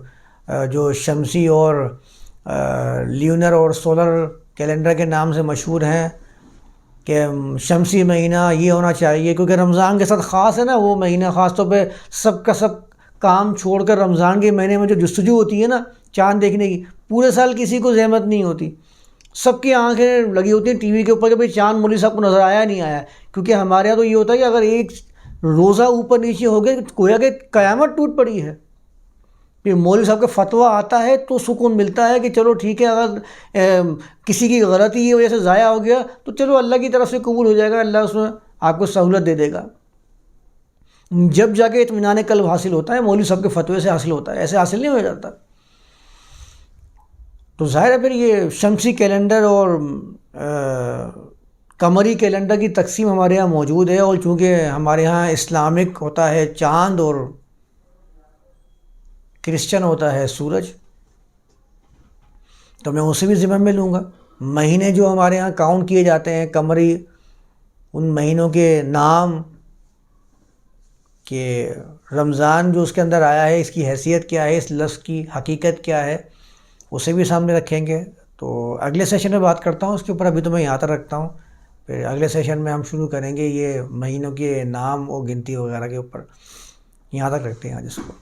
جو شمسی اور لیونر اور سولر کیلنڈر کے نام سے مشہور ہیں، کہ شمسی مہینہ یہ ہونا چاہیے کیونکہ رمضان کے ساتھ خاص ہے نا وہ مہینہ، خاص طور پہ سب کا سب کام چھوڑ کر رمضان کے مہینے میں جو جستجو ہوتی ہے نا چاند دیکھنے کی، پورے سال کسی کو زحمت نہیں ہوتی، سب کی آنکھیں لگی ہوتی ہیں ٹی وی کے اوپر کہ بھئی چاند مولوی صاحب کو نظر آیا نہیں آیا. کیونکہ ہمارے یہاں تو یہ ہوتا ہے کہ اگر ایک روزہ اوپر نیچے ہو گیا گویا کہ قیامت ٹوٹ پڑی ہے. پھر مولوی صاحب کا فتویٰ آتا ہے تو سکون ملتا ہے کہ چلو ٹھیک ہے، اگر کسی کی غلطی کی وجہ سے ضائع ہو گیا تو چلو اللہ کی طرف سے قبول ہو جائے گا، اللہ اس میں آپ کو سہولت دے دے گا. جب جا کے اطمینان قلب حاصل ہوتا ہے مولوی صاحب کے فتوے سے حاصل ہوتا ہے، ایسے حاصل نہیں ہو جاتا. تو ظاہر ہے پھر یہ شمسی کیلنڈر اور قمری کیلنڈر کی تقسیم ہمارے ہاں موجود ہے، اور چونکہ ہمارے ہاں اسلامک ہوتا ہے چاند اور کرسچن ہوتا ہے سورج، تو میں اسے بھی ذمہ میں لوں گا. مہینے جو ہمارے ہاں کاؤنٹ کیے جاتے ہیں قمری، ان مہینوں کے نام، کہ رمضان جو اس کے اندر آیا ہے اس کی حیثیت کیا ہے، اس لفظ کی حقیقت کیا ہے، اسے بھی سامنے رکھیں گے. تو اگلے سیشن میں بات کرتا ہوں اس کے اوپر. ابھی تو میں یہاں تک رکھتا ہوں، پھر اگلے سیشن میں ہم شروع کریں گے یہ مہینوں کے نام اور گنتی وغیرہ کے اوپر. یہاں تک رکھتے ہیں آج اس کو.